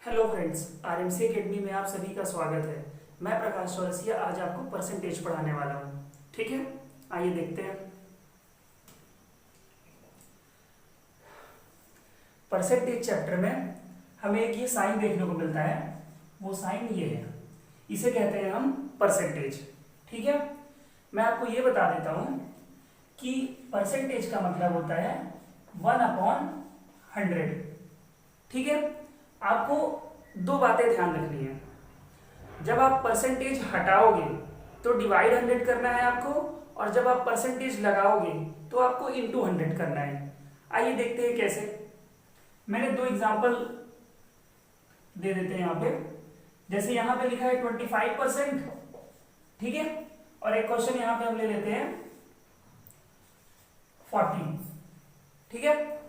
Hello friends, RMC academy में आप सभी का स्वागत है। मैं प्रकाश चौरसिया आज आपको परसेंटेज पढ़ाने वाला हूँ। ठीक है, आइए देखते हैं। परसेंटेज चैप्टर में हमें एक ये साइन देखने को मिलता है, वो साइन ये है, इसे कहते हैं हम परसेंटेज। ठीक है, मैं आपको ये बता देता हूँ कि परसेंटेज का मतलब होता है 1/100। ठीक है, आपको दो बातें ध्यान रखनी है। जब आप परसेंटेज हटाओगे तो डिवाइड 100 करना है आपको, और जब आप परसेंटेज लगाओगे तो आपको इंटू 100 करना है। आइए देखते हैं कैसे। मैंने दो एग्जांपल दे देते हैं यहाँ पे। जैसे यहाँ पे लिखा है 25%, ठीक है, और एक क्वेश्चन यहाँ पे हम ले लेते हैं 40। ठीक है,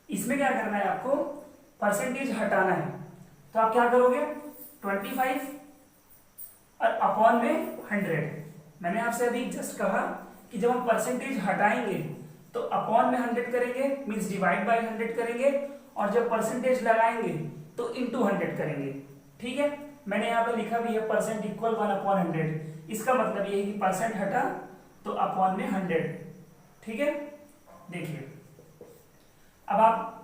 इसमें क्या करना है आपको, परसेंटेज हटाना है। तो आप क्या करोगे, 25 और अपॉन में 100। मैंने आपसे अभी जस्ट कहा कि जब हम परसेंटेज हटाएंगे तो अपॉन में 100 करेंगे, मींस डिवाइड बाय 100 करेंगे, और जब परसेंटेज लगाएंगे तो इंटू 100 करेंगे। ठीक है, मैंने यहाँ पे लिखा भी है परसेंट इक्वल 1/100। इसका मतलब ये है कि परसेंट हटा तो अपॉन में 100। ठीक है, देखिए अब आप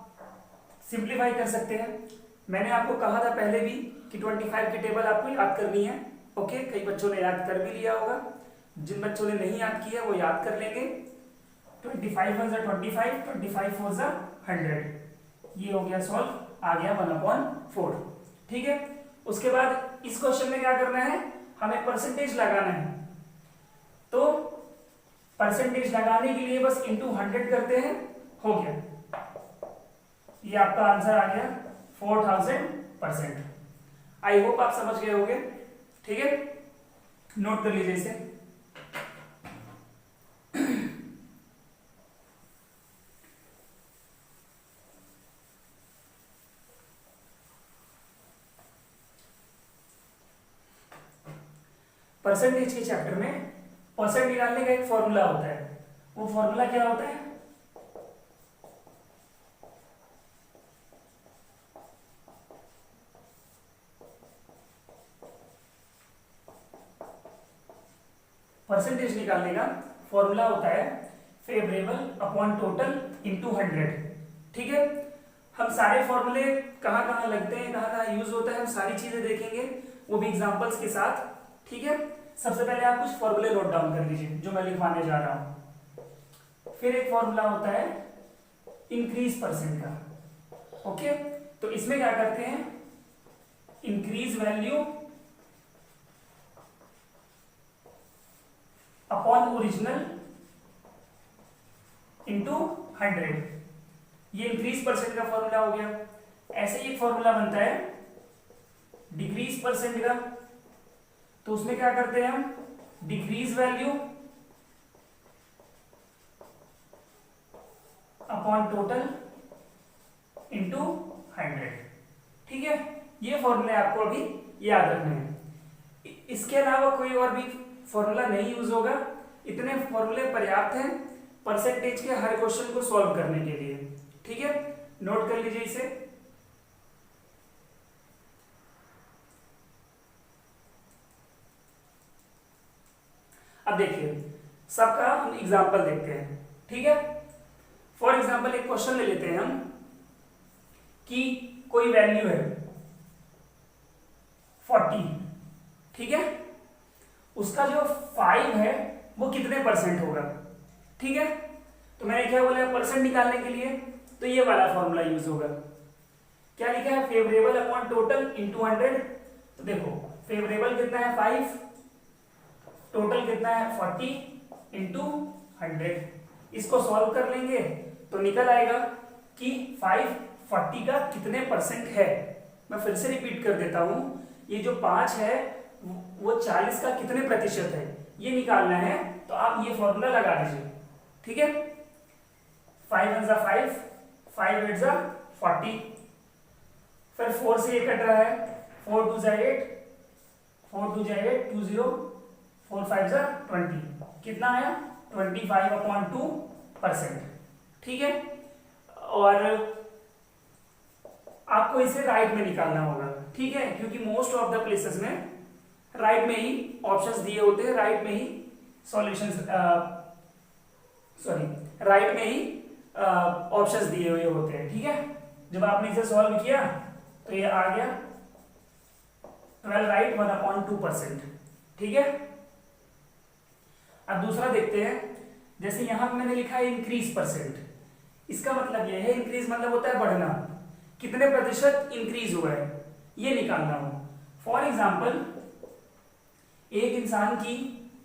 सिंप्लीफाई कर सकते हैं। मैंने आपको कहा था पहले भी कि 25 की टेबल आपको याद करनी है। ओके, कई बच्चों ने याद कर भी लिया होगा, जिन बच्चों ने नहीं याद किया वो याद कर लेंगे। 25 1 25, 25 4 100, ये हो गया सॉल्व, आ गया 1/4। ठीक है, उसके बाद इस क्वेश्चन में क्या करना है, हमें परसेंटेज लगाना है। तो परसेंटेज लगाने के लिए बस इंटू 100 करते हैं, हो गया। ये आपका आंसर आ गया 4000%। आई होप आप समझ गए होंगे। ठीक है, नोट कर लीजिए इसे। परसेंटेज के चैप्टर में परसेंट निकालने का एक फॉर्मूला होता है। वो फॉर्मूला क्या होता है, परसेंटेज निकालने का फॉर्मूला होता है फेवरेबल अपॉन टोटल इंटू 100। ठीक है, हम सारे फॉर्मूले कहाँ कहाँ लगते हैं, कहाँ कहाँ यूज होता है, हम सारी चीजें देखेंगे, वो भी एग्जांपल्स के साथ। ठीक है, सबसे पहले आप कुछ फॉर्मूले नोट डाउन कर लीजिए जो मैं लिखवाने जा रहा हूं। फिर एक फॉर्मूला होता है इंक्रीज परसेंट का। ओके, तो इसमें क्या करते हैं, increase value upon original into 100। ये इंक्रीज परसेंट का फॉर्मूला हो गया। ऐसे ही एक फॉर्मूला बनता है डिक्रीज परसेंट का। तो उसमें क्या करते हैं हम, decrease value upon total into 100। ठीक है, ये फॉर्मूले आपको अभी याद रखने हैं। इसके अलावा कोई और भी फॉर्मूला नहीं यूज होगा। इतने फॉर्मूले पर्याप्त हैं परसेंटेज के हर क्वेश्चन को सॉल्व करने के लिए। ठीक है, नोट कर लीजिए इसे। अब देखिए सबका हम एग्जांपल देखते हैं। ठीक है, फॉर एग्जांपल एक क्वेश्चन ले लेते हैं हम कि कोई वैल्यू है 40। ठीक है, उसका जो 5 है वो कितने परसेंट होगा। ठीक है, तो मैंने क्या बोला, परसेंट निकालने के लिए तो ये वाला फॉर्मूला यूज होगा। क्या लिखा है, फेवरेबल अपॉन टोटल इंटू 100। तो देखो फेवरेबल कितना है 5, टोटल कितना है 40 इंटू 100। इसको सॉल्व कर लेंगे तो निकल आएगा कि 5 40 का कितने परसेंट है। मैं फिर से रिपीट कर देता हूं, ये जो 5 है वो 40 का कितने प्रतिशत है ये निकालना है। तो आप ये फॉर्मूला लगा दीजिए। ठीक है, 5 1 5, 5 8 40, फिर 4 से ये कट रहा है, 4 2 8, 4 2 8 20, 4 5 20, कितना आया 25/2%। ठीक है, और आपको इसे राइट में निकालना होगा। ठीक है, क्योंकि मोस्ट ऑफ द प्लेसेस में राइट में ही ऑप्शंस दिए होते हैं, राइट में ही सॉल्यूशंस, सॉरी, राइट में ही ऑप्शंस दिए हुए होते हैं। ठीक है, जब आपने इसे सॉल्व किया तो ये आ गया 12 राइट 1/2%। ठीक है, अब दूसरा देखते हैं। जैसे यहां पे मैंने लिखा है इंक्रीज परसेंट, इसका मतलब यह है, इंक्रीज मतलब होता है बढ़ना, कितने प्रतिशत इंक्रीज हुआ है ये निकालना हो। फॉर एग्जाम्पल, एक इंसान की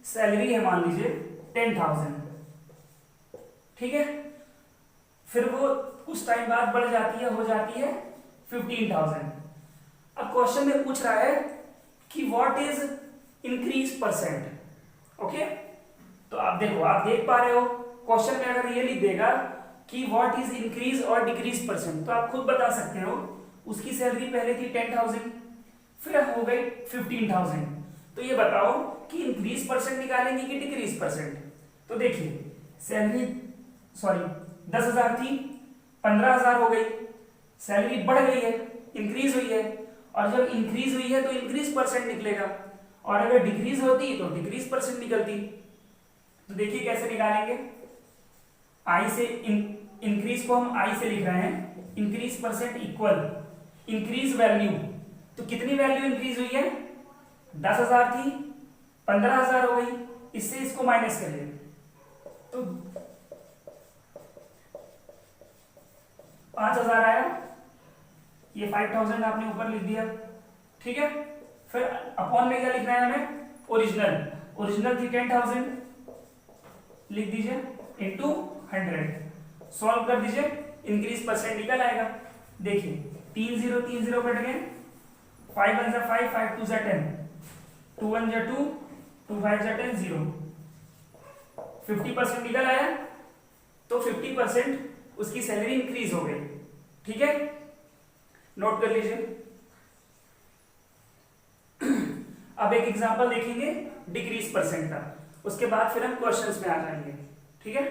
सैलरी है मान लीजिए 10,000, ठीक है, फिर वो कुछ टाइम बाद बढ़ जाती है, हो जाती है 15,000। अब क्वेश्चन में पूछ रहा है कि what is increase percent. Okay, तो आप देखो, आप देख पा रहे हो क्वेश्चन में अगर ये लिख देगा कि व्हाट इज इंक्रीज और डिक्रीज परसेंट, तो आप खुद बता सकते हो उसकी सैलरी पहले थी 10,000, फिर हो गई 15,000। तो ये बताओ कि इंक्रीज परसेंट निकालेंगे कि डिक्रीज परसेंट। तो देखिए, सैलरी सॉरी 10,000 थी, 15,000 हो गई, सैलरी बढ़ गई है, इंक्रीज हुई है, और जब इंक्रीज हुई है तो इंक्रीज परसेंट निकलेगा, और अगर डिक्रीज होती तो डिक्रीज परसेंट निकलती। तो देखिए कैसे निकालेंगे। आई से इंक्रीज को हम आई से लिख रहे हैं, increase percent equal increase value. तो कितनी वैल्यू इंक्रीज हुई है, 10,000 थी, 15,000 हो गई, इससे इसको माइनस करिए तो 5,000 आया, ये 5,000 आपने ऊपर लिख दिया। ठीक है, फिर अपॉन में क्या लिखना है हमें, ओरिजिनल, ओरिजिनल थी 10,000, लिख दीजिए इंटू 100, सॉल्व कर दीजिए, इंक्रीज परसेंट निकल आएगा। देखिए 3 0 3 0 कट गए, 5 1 5 5 2 10, 2 1 2 2 5 10 0, 50% निकल आया। तो 50% उसकी सैलरी इंक्रीज हो गई। ठीक है, नोट कर लीजिए। अब एक एग्जांपल देखेंगे डिक्रीज परसेंट का, उसके बाद फिर हम क्वेश्चंस में आ जाएंगे। ठीक है,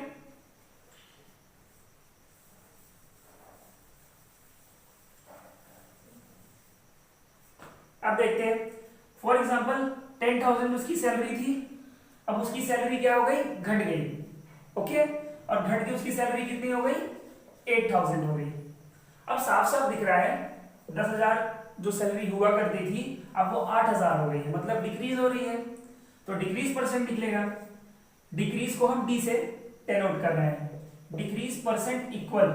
अब देखते हैं। फॉर एग्जांपल 10,000 उसकी सैलरी थी, अब उसकी सैलरी क्या हो गई, घट गई। ओके, और घट के उसकी सैलरी कितनी हो गई, 8,000 हो गई। अब साफ साफ दिख रहा है 10,000 जो सैलरी हुआ करती थी अब वो 8,000 हो गई है, मतलब डिक्रीज हो रही है, तो डिक्रीज परसेंट निकलेगा। डिक्रीज को हम डी से डेनोट कर रहे हैं, decrease percent equal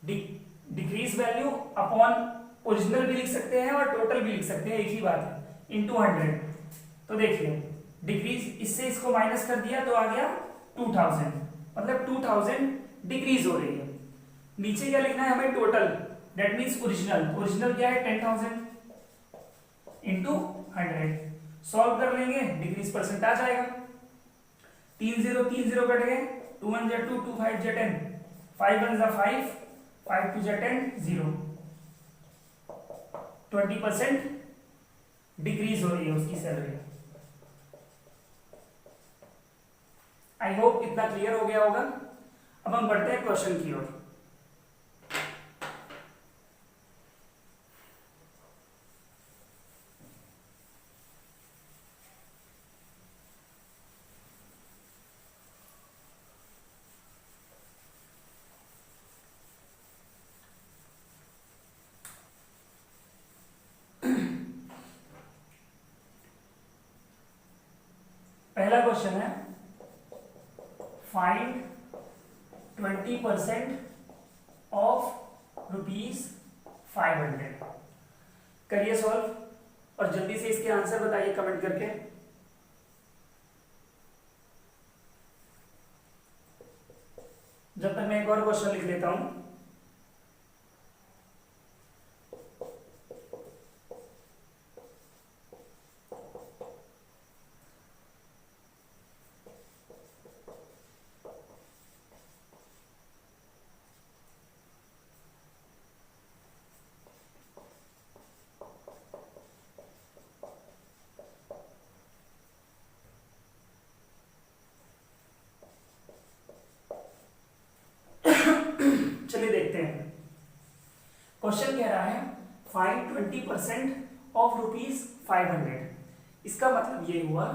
decrease value upon original भी लिख सकते हैं और टोटल भी लिख सकते हैं, एक ही बात है, इंटू 100। तो देखिए डिक्रीज, इससे इसको माइनस कर दिया तो आ गया 2,000, मतलब 2,000 डिक्रीज हो रही है। नीचे क्या लिखना है हमें, total, that means original, original क्या है 10,000 इंटू 100, सॉल्व कर लेंगे, डिक्रीज परसेंट आ जाएगा। 3 0 3 0 कट गए, 2 1 2 2 5 10, 5 1 5 5 2 10 0, 20% डिक्रीज हो रही है उसकी सैलरी। आई होप इतना क्लियर हो गया होगा। अब हम बढ़ते हैं क्वेश्चन की ओर। पहला क्वेश्चन है, फाइंड 20% ऑफ ₹500। करिए सॉल्व और जल्दी से इसके आंसर बताइए कमेंट करके। जब तक मैं एक और क्वेश्चन लिख लेता हूं। Find 20% of ₹500। इसका मतलब ये हुआ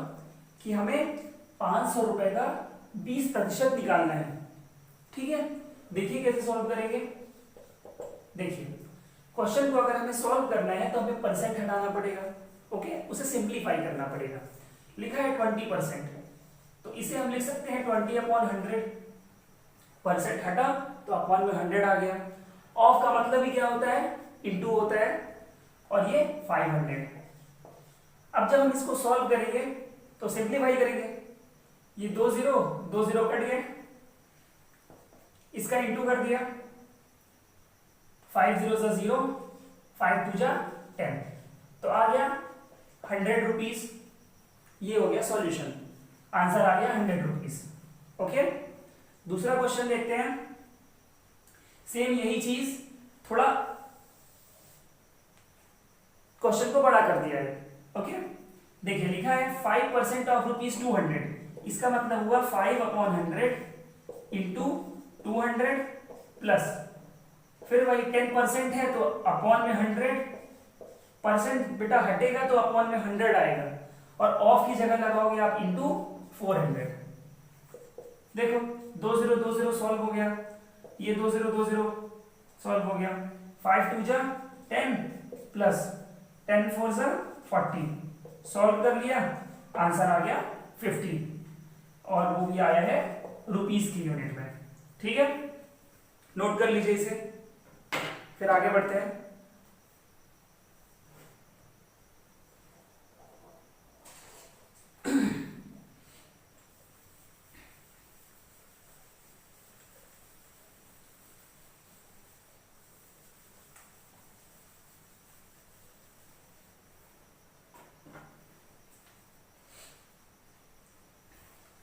कि हमें 500 रुपए का 20% निकालना है। ठीक है, देखिए कैसे सॉल्व करेंगे। देखिए, क्वेश्चन को अगर हमें सॉल्व करना है तो हमें परसेंट हटाना पड़ेगा। ओके, उसे सिंप्लीफाई करना पड़ेगा। लिखा है 20%, तो इसे हम लिख सकते हैं 20/100। परसेंट हटा तो अपॉन में 100 आ गया। ऑफ का मतलब ही क्या होता है, इनटू होता है, और ये 500। अब जब हम इसको सॉल्व करेंगे तो सिंप्लीफाई करेंगे, ये 2 0 कट गए, इसका इंटू कर दिया, 5 0 0, 5 2 10, तो आ गया 100 रुपीज। ये हो गया सॉल्यूशन, आंसर आ गया 100 रुपीज। ओके, दूसरा क्वेश्चन देखते हैं। सेम यही चीज, थोड़ा क्वेश्चन को बड़ा कर दिया है। ओके, देखिए लिखा है 5% ऑफ ₹200। इसका मतलब हुआ 5/100 इंटू 200 प्लस, फिर वही 10% है तो अपॉन में 100%, बेटा हटेगा तो अपॉन में 100 आएगा, और ऑफ की जगह लगाओगे आप इंटू 400। देखो 2 0 सॉल्व हो गया, ये 2 0 सॉल्व हो गया, 5 2 10 प्लस 10 4 40, सॉल्व कर लिया, आंसर आ गया 50, और वो भी आया है रुपीस की यूनिट में। ठीक है, नोट कर लीजिए इसे, फिर आगे बढ़ते हैं।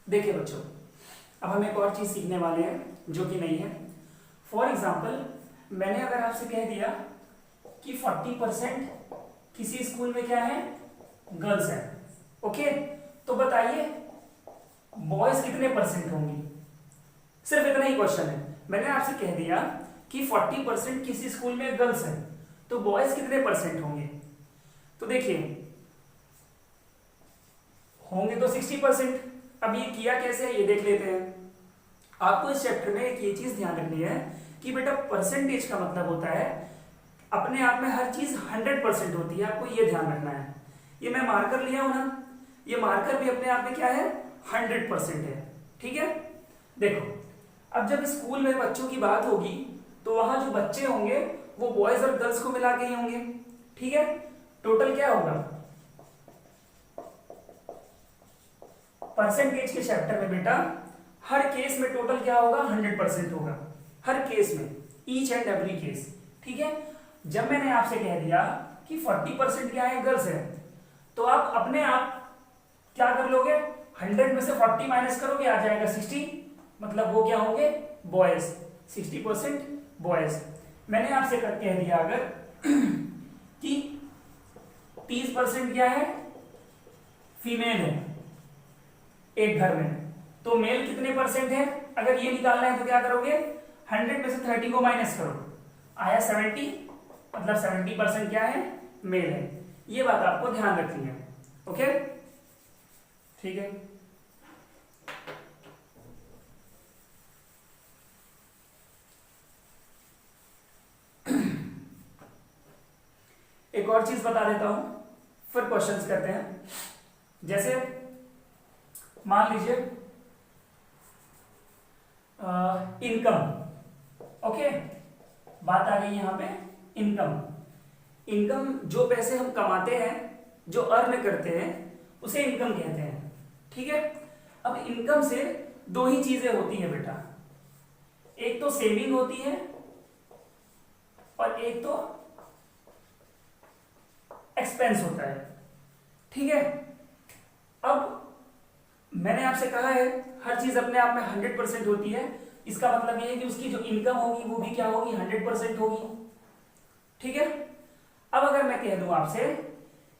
देखिए बच्चों, अब हम एक और चीज सीखने वाले हैं जो कि नहीं है। फॉर एग्जाम्पल, मैंने अगर आपसे कह दिया कि 40% किसी स्कूल में क्या है, गर्ल्स है। ओके, तो बताइए बॉयज कितने परसेंट होंगी। सिर्फ इतना ही क्वेश्चन है। मैंने आपसे कह दिया कि 40% किसी स्कूल में गर्ल्स है, तो बॉयज कितने परसेंट होंगे। तो देखिए, होंगे तो 60%। अब ये किया कैसे है ये देख लेते हैं। आपको इस चैप्टर में एक ये चीज ध्यान रखनी है कि बेटा परसेंटेज का मतलब होता है अपने आप में हर चीज 100% होती है, आपको ये ध्यान रखना है। ये मैं मार्कर लिया हूं ना, ये मार्कर भी अपने आप में क्या है, 100% है। ठीक है, देखो अब जब स्कूल में बच्चों की बात होगी तो वहां जो बच्चे होंगे वो बॉयज और गर्ल्स को मिला के ही होंगे। ठीक है, टोटल क्या होगा, परसेंटेज के चैप्टर में बेटा हर केस में टोटल क्या होगा, 100% होगा, हर केस में, ईच एंड एवरी केस। ठीक है, जब मैंने आपसे कह दिया कि 40% क्या है, गर्ल्स है, तो आप अपने आप क्या कर लोगे, 100 में से 40 माइनस करोगे, आ जाएगा 60, मतलब वो क्या होंगे, बॉयज, 60% बॉयज। मैंने आपसे कह दिया अगर कि 30% क्या है, फीमेल है एक घर में, तो मेल कितने परसेंट है, अगर ये निकालना है तो क्या करोगे, 100 में से 30 को माइनस करो, आया 70, मतलब 70% क्या है, मेल है। ये बात आपको ध्यान रखनी है। ओके, ठीक है। एक और चीज बता देता हूं, फिर क्वेश्चंस करते हैं। जैसे मान लीजिए इनकम, ओके, बात आ गई यहां पे इनकम। इनकम जो पैसे हम कमाते हैं, जो अर्न करते हैं, उसे इनकम कहते हैं। ठीक है, अब इनकम से दो ही चीजें होती हैं बेटा, एक तो सेविंग होती है और एक तो एक्सपेंस होता है। ठीक है, अब मैंने आपसे कहा है हर चीज अपने आप में 100% होती है, इसका मतलब यह है कि उसकी जो इनकम होगी वो भी क्या होगी, 100% होगी। ठीक है, अब अगर मैं कह दूं आपसे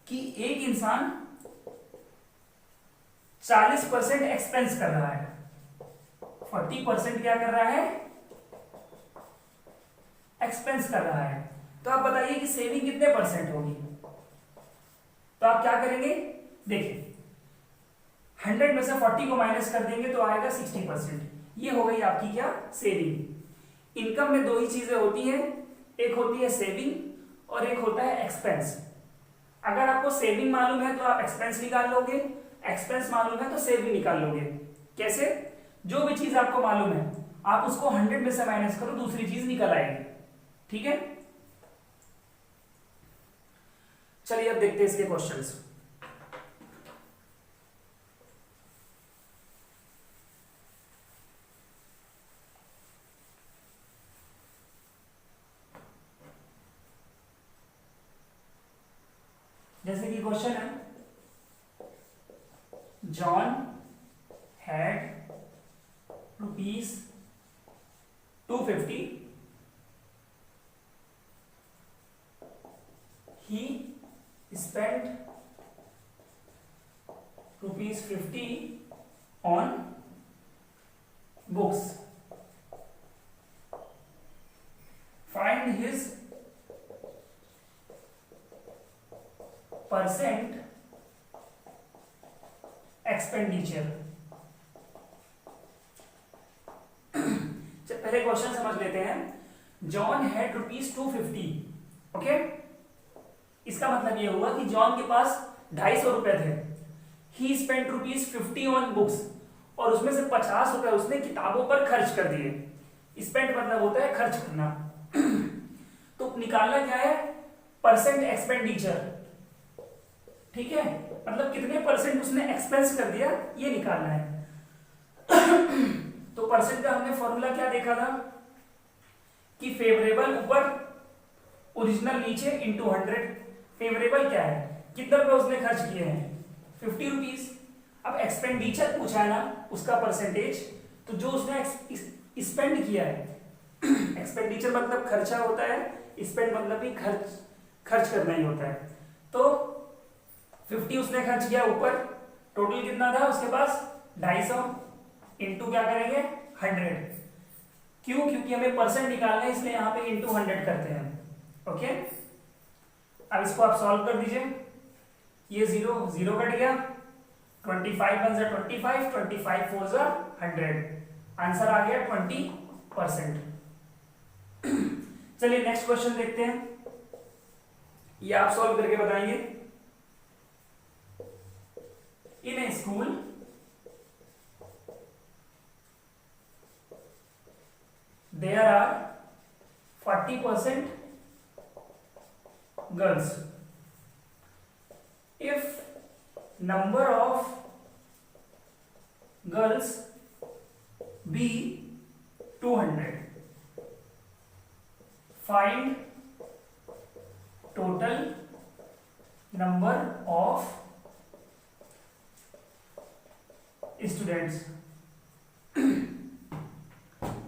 कि एक इंसान 40% एक्सपेंस कर रहा है, 40% क्या कर रहा है, एक्सपेंस कर रहा है, तो आप बताइए कि सेविंग कितने परसेंट होगी। तो आप क्या करेंगे, देखिए 100 में से 40 को माइनस कर देंगे तो आएगा 60%। ये हो गई आपकी क्या, सेविंग। इनकम में दो ही चीजें होती हैं, एक होती है सेविंग और एक होता है एक्सपेंस। अगर आपको सेविंग मालूम है तो आप एक्सपेंस निकाल लोगे, एक्सपेंस मालूम है तो सेविंग निकाल लोगे। कैसे, जो भी चीज आपको मालूम है आप उसको 100 में से माइनस करो, दूसरी चीज निकल आएगी। ठीक है, चलिए अब देखते हैं इसके क्वेश्चंस। जैसे कि क्वेश्चन है, John had ₹250, he spent ₹50 on books. Find his percent expenditure. पहले क्वेश्चन समझ लेते हैं। John had ₹250, okay. इसका मतलब ये हुआ कि जॉन के पास 250 रुपए थे। ही स्पेंट ₹50 ऑन बुक्स, और उसमें से 50 रुपए उसने किताबों पर खर्च कर दिए। स्पेंट मतलब होता है खर्च करना। तो निकालना क्या है, परसेंट एक्सपेंडिचर। ठीक है, मतलब कितने परसेंट उसने एक्सपेंस कर दिया, ये निकालना है। तो परसेंट का हमने फॉर्मूला क्या देखा था कि फेवरेबल ऊपर, ओरिजिनल नीचे, इंटू 100। फेवरेबल क्या है, कितने रुपए उसने खर्च किए हैं, 50 रुपीज। अब एक्सपेंडिचर पूछा है ना, उसका परसेंटेज, तो जो उसने स्पेंड किया है, एक्सपेंडिचर मतलब खर्चा होता है, स्पेंड मतलब भी खर्च करना ही होता है। तो 50 उसने खर्च किया ऊपर, टोटल कितना था उसके पास 250, इंटू क्या करेंगे 100। क्यों, क्योंकि हमें परसेंट निकालना है, इसलिए यहाँ पे इंटू 100 करते हैं। ओके, अब इसको आप सॉल्व कर दीजिए। ये 0 कट गया, 25 1 जा 25, 25 4 जा 100, आंसर आ गया 20%। चलिए नेक्स्ट क्वेश्चन देखते हैं, ये आप सॉल्व करके बताएंगे। इन ए school there are 40% girls. If number of girls be 200, find total number of students.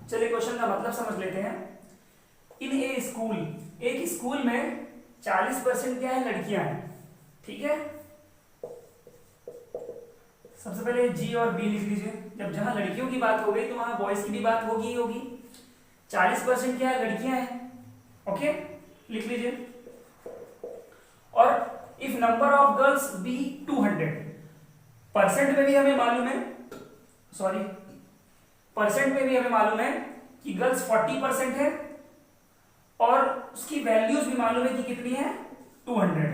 चलिए क्वेश्चन का मतलब समझ लेते हैं। इन ए स्कूल, एक स्कूल में 40% क्या है, लड़कियां हैं। ठीक है, सबसे पहले जी और बी लिख लीजिए। जब जहां लड़कियों की बात हो गई तो वहां बॉयज की भी बात होगी ही होगी। 40% क्या है, लड़कियां हैं। ओके, लिख लीजिए। और if number of girls be 200, percent में भी हमें मालूम है, सॉरी परसेंट में भी हमें मालूम है कि गर्ल्स 40% है, और उसकी वैल्यूज भी मालूम है कि कितनी है, 200।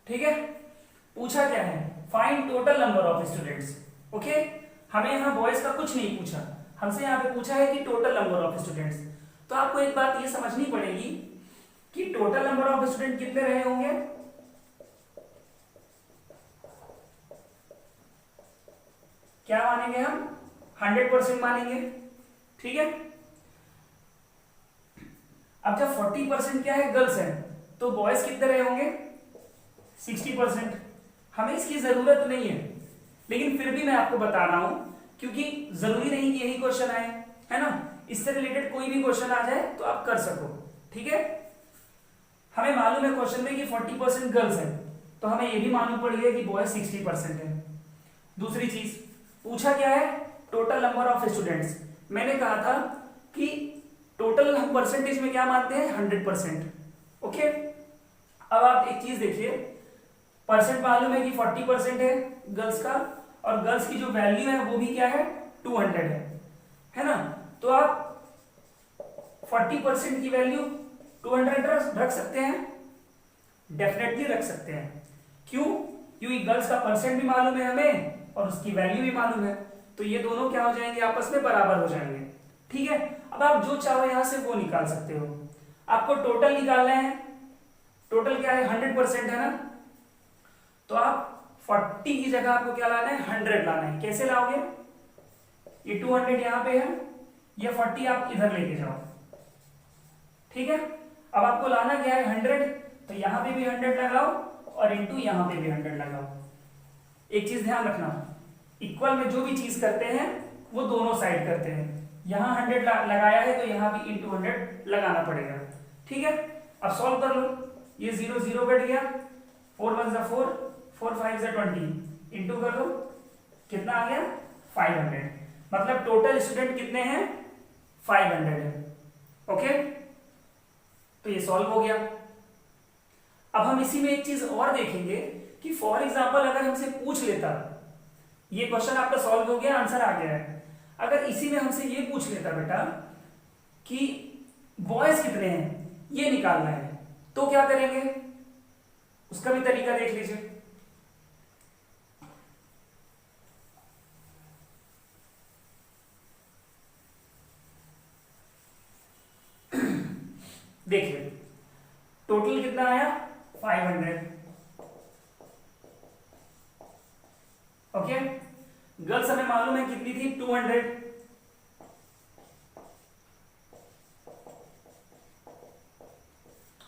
ठीक है, पूछा क्या है, find total number of students. Okay, हमें यहां बॉयज का कुछ नहीं पूछा, हमसे यहां पे पूछा है कि टोटल नंबर ऑफ स्टूडेंट्स। तो आपको एक बात ये समझनी पड़ेगी कि टोटल नंबर ऑफ स्टूडेंट कितने रहे होंगे, क्या मानेंगे हम, 100% मानेंगे। ठीक है, अब जब 40% क्या है, गर्ल्स है, तो बॉयज कितने रहे होंगे, 60%। हमें इसकी जरूरत नहीं है, लेकिन फिर भी मैं आपको बता रहा हूं, क्योंकि जरूरी नहीं कि यही क्वेश्चन आए, है ना। इससे रिलेटेड कोई भी क्वेश्चन आ जाए तो आप कर सको। ठीक है, हमें मालूम है क्वेश्चन में कि 40% गर्ल्स है, तो हमें यह भी मालूम पड़ी है कि बॉयज 60% है। दूसरी चीज पूछा क्या है, टोटल नंबर ऑफ स्टूडेंट्स। मैंने कहा था कि टोटल हम परसेंटेज में क्या मानते हैं, 100%। ओके, अब आप एक चीज देखिए, परसेंट मालूम है कि 40% है गर्ल्स का, और गर्ल्स की जो वैल्यू है वो भी क्या है, 200 है ना। तो आप 40% की वैल्यू 200 रख सकते हैं, डेफिनेटली रख सकते हैं। क्यों, क्योंकि गर्ल्स का परसेंट भी मालूम है हमें और उसकी वैल्यू भी मालूम है, तो ये दोनों क्या हो जाएंगे, आपस में बराबर हो जाएंगे। ठीक है, अब आप जो चाहो यहां से वो निकाल सकते हो। आपको टोटल निकालना है, टोटल क्या है, 100% है ना, तो आप 40 की जगह आपको क्या लाना है, 100 लाना है। कैसे लाओगे, ये 200 यहां पे है, ये 40 आप इधर लेके जाओ। ठीक है, अब आपको लाना क्या है, 100, तो यहां पे भी 100 लगाओ और इंटू यहां पे भी 100 लगाओ। एक चीज ध्यान रखना, इक्वल में जो भी चीज करते हैं वो दोनों साइड करते हैं। यहां 100 लगाया है तो यहां भी इंटू 100 लगाना पड़ेगा। ठीक है, अब सॉल्व कर लो, ये 0 0 कट गया, 4 1 जा 4, 4 5 जा 20, इंटू कर लो, कितना आ गया, 500। मतलब टोटल स्टूडेंट कितने हैं, 500 है। ओके, तो ये सॉल्व हो गया। अब हम इसी में एक चीज और देखेंगे कि फॉर एग्जाम्पल अगर हमसे पूछ लेता, ये क्वेश्चन आपका सॉल्व हो गया, आंसर आ गया है, अगर इसी में हमसे ये पूछ लेता बेटा कि बॉयज कितने हैं ये निकालना है, तो क्या करेंगे, उसका भी तरीका देख लीजिए। देखिए टोटल कितना आया, 500। ओके, गर्ल्स हमें मालूम है कितनी थी, 200।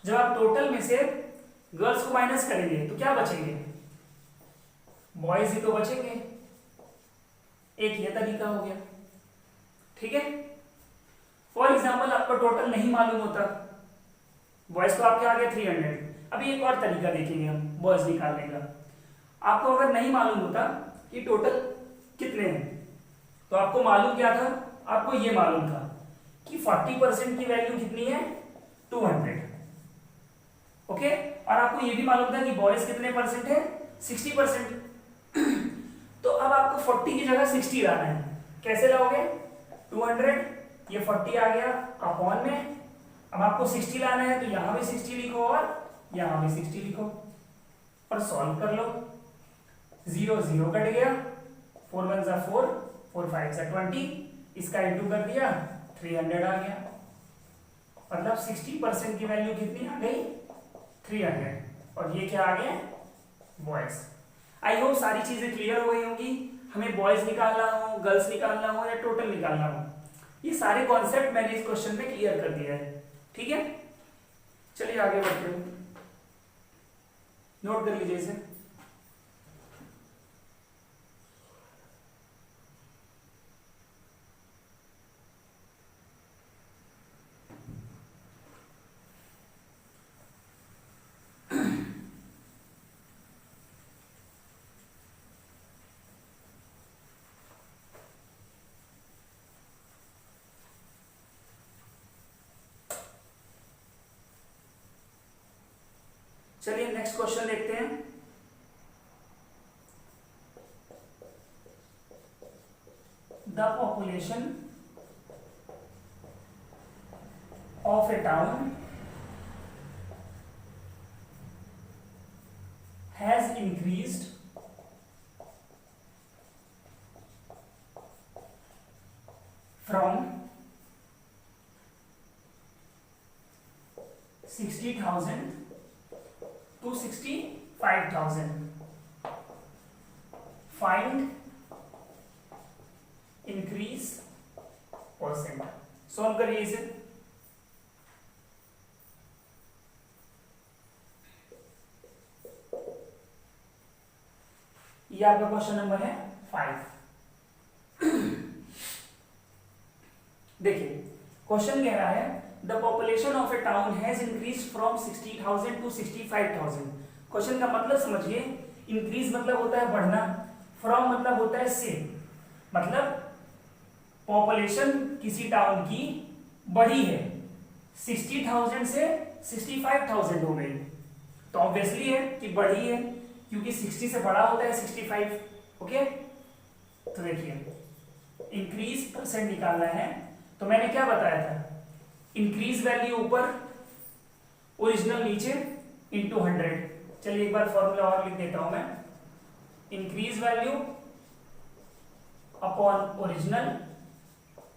जब आप टोटल में से गर्ल्स को माइनस करेंगे तो क्या बचेंगे, बॉयज ही तो बचेंगे। एक ये तरीका हो गया। ठीक है, फॉर एग्जाम्पल आपको टोटल नहीं मालूम होता, बॉयज तो आपके आ गए 300। अभी एक और तरीका देखेंगे हम बॉयज निकालने का। आपको अगर नहीं मालूम होता कि टोटल कितने हैं, तो आपको मालूम क्या था, आपको ये मालूम था कि 40% की वैल्यू कितनी है, 200। ओके, और आपको ये भी मालूम था कि बॉयज कितने परसेंट है, 60%। तो अब आपको 40 की जगह 60 लाना है। कैसे लाओगे, 200, ये 40 आ गया अपॉन में, अब आपको 60 लाना है तो यहां भी 60 लिखो और यहां भी 60 लिखो और सॉल्व कर लो। 0 0 कट गया, 4 1 जा 4, 4 5 जा 20, इसका इंटू कर दिया, 300 आ गया। मतलब 60% की वैल्यू कितनी आ गई, 300, और ये क्या आ गया, बॉयज। आई होप सारी चीजें क्लियर हो गई होंगी। हमें बॉयज निकालना हो, गर्ल्स निकालना हो या टोटल निकालना हो, ये सारे कॉन्सेप्ट मैंने इस क्वेश्चन में क्लियर कर दिया है। ठीक है, चलिए आगे बढ़ते हैं, नोट कर लीजिए इसे। चलिए नेक्स्ट क्वेश्चन देखते हैं। The population of a town has increased from 60,000 to 65,000. Find increase percent. Solve करिए इसे। ये आपका क्वेश्चन नंबर है 5। देखिए क्वेश्चन कह रहा है the population of a town has increase from 60,000 to 65,000। Question का मतलब समझिए, इंक्रीज मतलब होता है बढ़ना, फ्रॉम मतलब होता है से, मतलब पॉपुलेशन किसी टाउन की बढ़ी है, 60,000 से 65,000 हो गई, तो ऑब्वियसली है कि बढ़ी है, क्योंकि 60 से बड़ा होता है 65। ओके, तो देखिए इंक्रीज परसेंट निकालना है, तो मैंने क्या बताया था, इंक्रीज वैल्यू ऊपर, ओरिजिनल नीचे, इंटू 100। चलिए एक बार फॉर्मूला और लिख देता हूं मैं, increase value upon original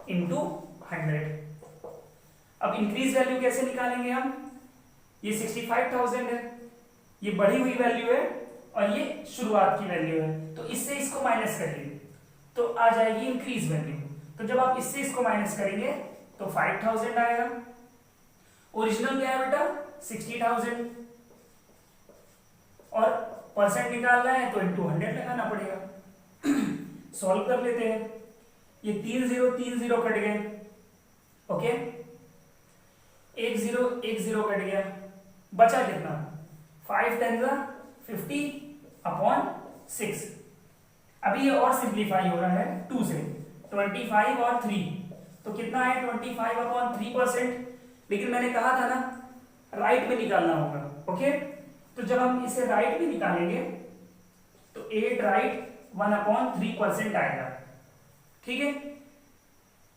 into 100। अब इंक्रीज वैल्यू कैसे निकालेंगे हम, ये 65,000 है, ये बढ़ी हुई वैल्यू है और ये शुरुआत की वैल्यू है, तो इससे इसको माइनस करिए तो आ जाएगी इंक्रीज वैल्यू। तो जब आप इससे इसको माइनस करेंगे तो 5,000 आएगा। ओरिजिनल क्या है बेटा, 60,000, और परसेंट निकालना है तो इंटू 100 लगाना पड़ेगा। सॉल्व कर लेते हैं, ये 3 0 कट गए, ओके, 1 0 कट गया, बचा कितना, 5 10 50 अपॉन 6। अभी ये और सिंप्लीफाई हो रहा है 2 से, 25 और 3, तो कितना है 25 अपॉन 3%। लेकिन मैंने कहा था ना राइट में निकालना होगा, ओके, तो जब हम इसे राइट में निकालेंगे तो 8 राइट 1 अपॉन 3% आएगा, ठीक है।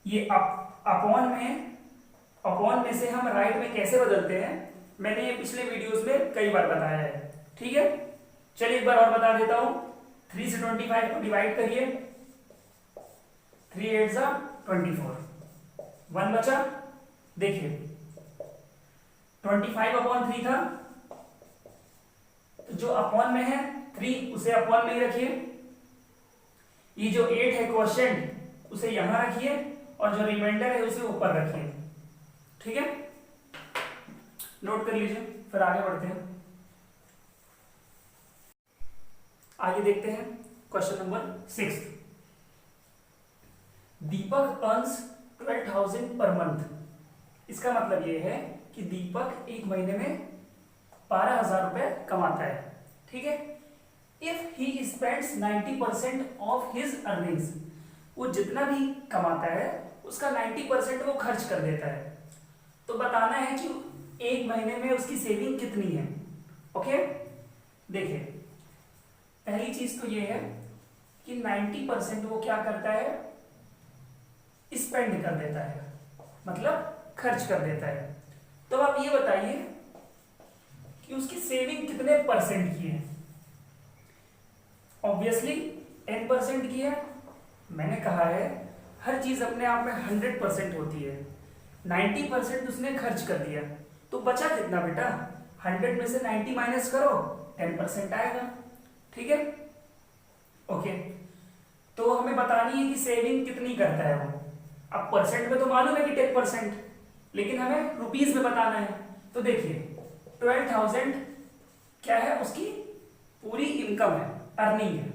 ये अपॉन में से हम राइट में कैसे बदलते हैं, मैंने ये पिछले वीडियोस में कई बार बताया है, ठीक है। चलिए एक बार और बता देता हूं, 3 से 25 को डिवाइड करिए, 3 8 24, 1 बचा, देखिए 25 अपॉन 3 था, तो जो अपॉन में है 3 उसे अपॉन में ही रखिए, ये जो 8 है क्वोशिएंट उसे यहां रखिए, और जो रिमाइंडर है उसे ऊपर रखिए, ठीक है। नोट कर लीजिए, फिर आगे बढ़ते हैं। आगे देखते हैं क्वेश्चन नंबर 6। दीपक अर्न्स 12,000 पर मंथ। इसका मतलब यह है कि दीपक एक महीने में 12,000 रुपए कमाता है, ठीक है। If he spends 90% of his earnings, वो जितना भी कमाता है उसका 90% वो खर्च कर देता है, तो बताना है कि एक महीने में उसकी सेविंग कितनी है, ओके। देखिए पहली चीज तो ये है कि 90% वो क्या करता है, स्पेंड कर देता है, मतलब खर्च कर देता है। तो आप ये बताइए कि उसकी सेविंग कितने परसेंट की है। ऑब्वियसली 10% की है। मैंने कहा है हर चीज अपने आप में 100% होती है, 90% उसने खर्च कर दिया, तो बचा कितना बेटा, 100 में से 90 माइनस करो, 10% आएगा, ठीक है, ओके। तो हमें बतानी है कि सेविंग कितनी करता है वो। अब परसेंट में तो मालूम है कि 10%, लेकिन हमें रुपीस में बताना है। तो देखिए 12,000 क्या है, उसकी पूरी इनकम है, अर्निंग है।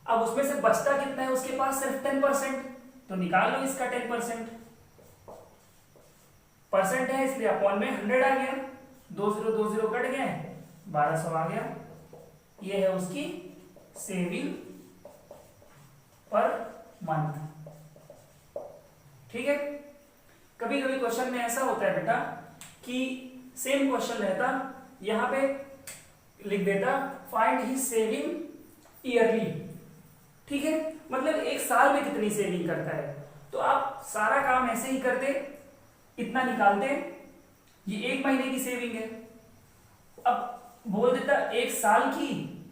अब उसमें से बचता कितना है उसके पास, सिर्फ 10%, तो निकाल लो इसका 10%। परसेंट है इसलिए अपॉन में 100 आ गया, 2 0 कट गए, 1200 आ गया। ये है उसकी सेविंग पर मंथ, ठीक है। कभी कभी क्वेश्चन में ऐसा होता है बेटा कि सेम क्वेश्चन रहता, यहां पे लिख देता फाइंड हिज सेविंग ईयरली, ठीक है, मतलब एक साल में कितनी सेविंग करता है। तो आप सारा काम ऐसे ही करते, इतना निकालते, ये एक महीने की सेविंग है। अब बोल देता एक साल की,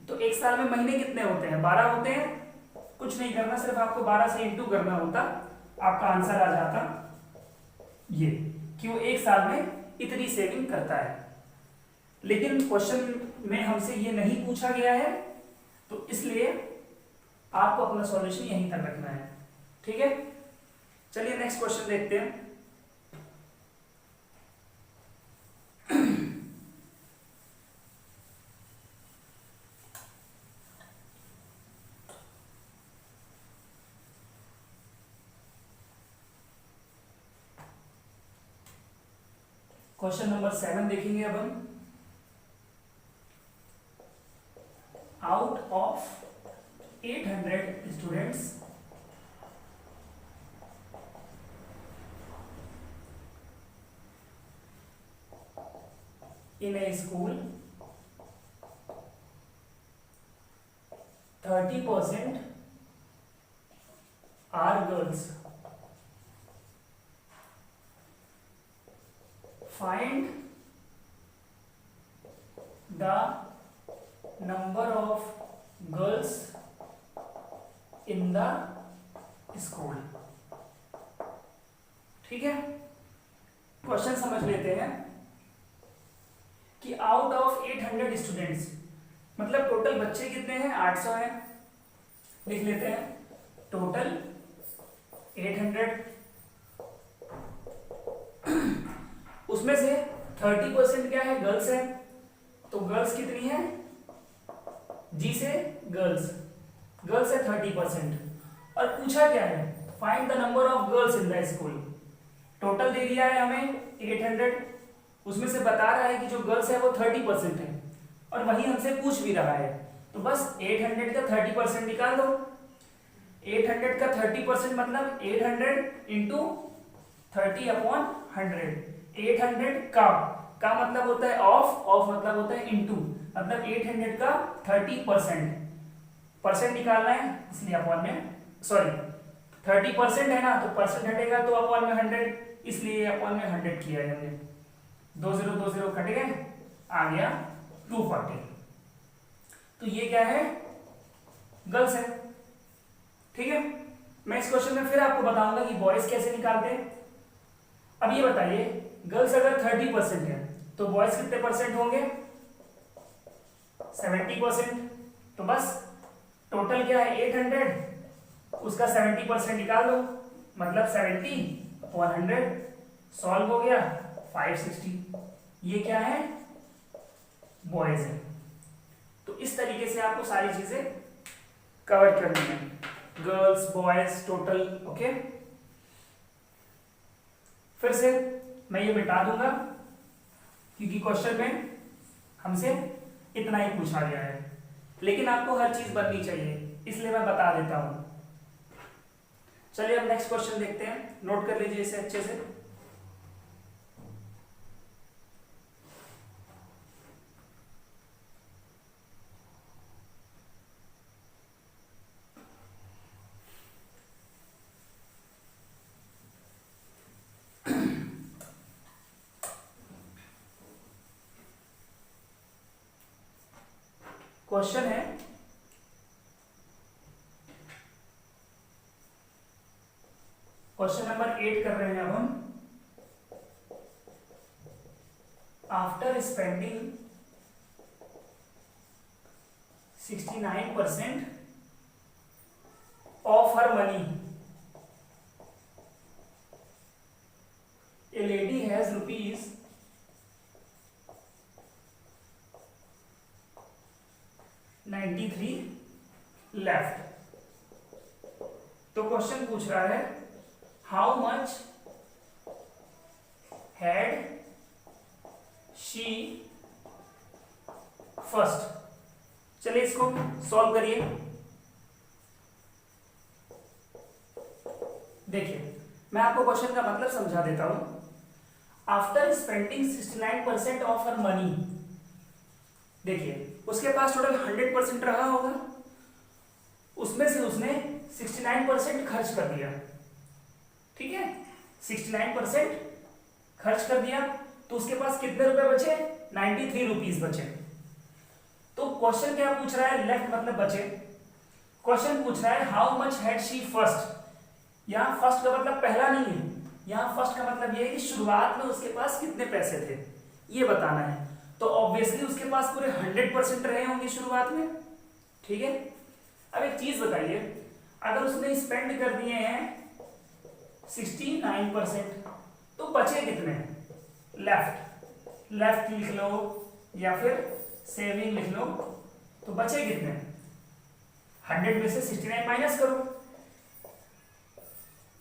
तो एक साल में महीने कितने होते हैं, 12 होते हैं। कुछ नहीं करना, सिर्फ आपको 12 से इंटू करना होता, आपका आंसर आ जाता ये कि वो एक साल में इतनी सेविंग करता है। लेकिन क्वेश्चन में हमसे ये नहीं पूछा गया है, तो इसलिए आपको अपना सॉल्यूशन यहीं तक रखना है, ठीक है। चलिए नेक्स्ट क्वेश्चन देखते हैं। क्वेश्चन नंबर 7 देखेंगे अब हम। Out of 800 students in a school 30% are girls. Find the number of girls in the school. ठीक है, क्वेश्चन समझ लेते हैं कि आउट ऑफ 800 स्टूडेंट्स, मतलब टोटल बच्चे कितने हैं, 800 हैं। लिख लेते हैं टोटल 800, उसमें से 30% क्या है, गर्ल्स है। तो गर्ल्स कितनी है, जी से गर्ल्स है 30%। और पूछा क्या है, find the number of girls in the school. Total दे दिया है हमें 800, उसमें से बता रहा है कि जो गर्ल्स है वो 30% है, और वही हमसे पूछ भी रहा है। तो बस 800 का 30% निकाल दो। 800 का 30% मतलब 800 इंटू 30/100। 800 का मतलब होता है ऑफ मतलब होता है इंटू, मतलब 800 का 30% निकालना है, इसलिए अपॉन में, सॉरी 30% है ना, तो परसेंट हटेगा तो अपॉन में 100, इसलिए अपॉन में 100 किया है हमने। 2 0 कट गए, आ गया 240। तो ये क्या है, गर्ल्स है। ठीक है, मैं इस क्वेश्चन में फिर आपको बताऊंगा कि बॉयज कैसे निकालते हैं। अब ये बताइए, गर्ल्स अगर 30% है तो बॉयज कितने परसेंट होंगे, 70%। तो बस टोटल क्या है 800, उसका 70% निकाल दो, मतलब 70/100। सॉल्व हो गया 560। ये क्या है, बॉयज है। तो इस तरीके से आपको सारी चीजें कवर करनी है, गर्ल्स बॉयज टोटल। ओके, फिर से मैं ये मिटा दूंगा क्योंकि क्वेश्चन में हमसे इतना ही पूछा गया है, लेकिन आपको हर चीज बननी चाहिए, इसलिए मैं बता देता हूं। चलिए अब नेक्स्ट क्वेश्चन देखते हैं, नोट कर लीजिए इसे अच्छे से। क्वेश्चन है, क्वेश्चन नंबर 8 कर रहे हैं अब हम। After spending 69% of her money, A lady has rupees 93 left. तो क्वेश्चन पूछ रहा है, how much had she first. चलिए इसको सॉल्व करिए। देखिए मैं आपको क्वेश्चन का मतलब समझा देता हूं। After spending 69% of her money, देखिए उसके पास टोटल 100% रहा होगा, उसमें से उसने 69% खर्च कर दिया। ठीक है, 69% खर्च कर दिया, तो उसके पास कितने रुपए बचे, 93 रुपीज बचे। तो क्वेश्चन क्या पूछ रहा है, लेफ्ट मतलब बचे। क्वेश्चन पूछ रहा है how much had she first. यहां फर्स्ट का मतलब पहला नहीं है, यहां फर्स्ट का मतलब यह है कि शुरुआत में उसके पास कितने पैसे थे, ये बताना है। तो ऑब्वियसली उसके पास पूरे 100% रहे होंगे शुरुआत में। ठीक है, अब एक चीज बताइए, अगर उसने स्पेंड कर दिए हैं 69%, तो बचे कितने, लेफ्ट लिख लो या फिर सेविंग लिख लो, तो बचे कितने, 100 में से 69 माइनस करो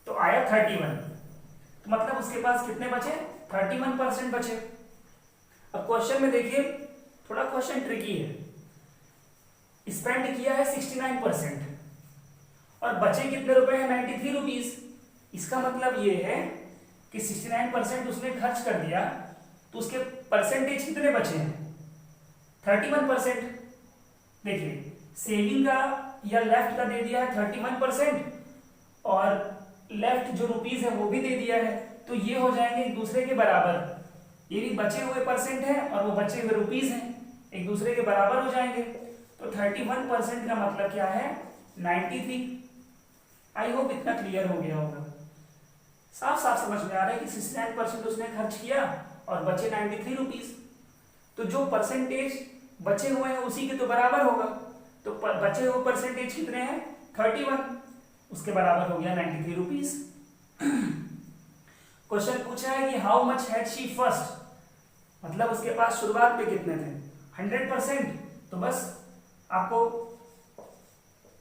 तो आया 31। तो मतलब उसके पास कितने बचे, 31% बचे। अब क्वेश्चन में देखिए, थोड़ा क्वेश्चन ट्रिकी है। स्पेंड किया है 69% और बचे कितने रुपए हैं, 93 रुपीज। इसका मतलब ये है कि 69% उसने खर्च कर दिया, तो उसके परसेंटेज कितने बचे हैं? 31%। देखिए सेविंग का या लेफ्ट का दे दिया है 31%, और लेफ्ट जो रुपीज है वो भी दे दिया है, तो ये हो जाएंगे एक दूसरे के बराबर। ये भी बचे हुए परसेंट है और वो बचे हुए रुपीज हैं, एक दूसरे के बराबर हो जाएंगे। तो 31% का मतलब क्या है? 93। आई होप इतना क्लियर हो गया होगा, साफ साफ समझ में आ रहा है कि 69% उसने खर्च किया और बचे 93 रुपीज। तो जो परसेंटेज बचे हुए हैं उसी के तो बराबर होगा, तो बचे हुए परसेंटेज कितने हैं? 31, उसके बराबर हो गया 93 रुपीज। क्वेश्चन पूछा है कि how much had she first, मतलब उसके पास शुरुआत में कितने थे? 100%। तो बस आपको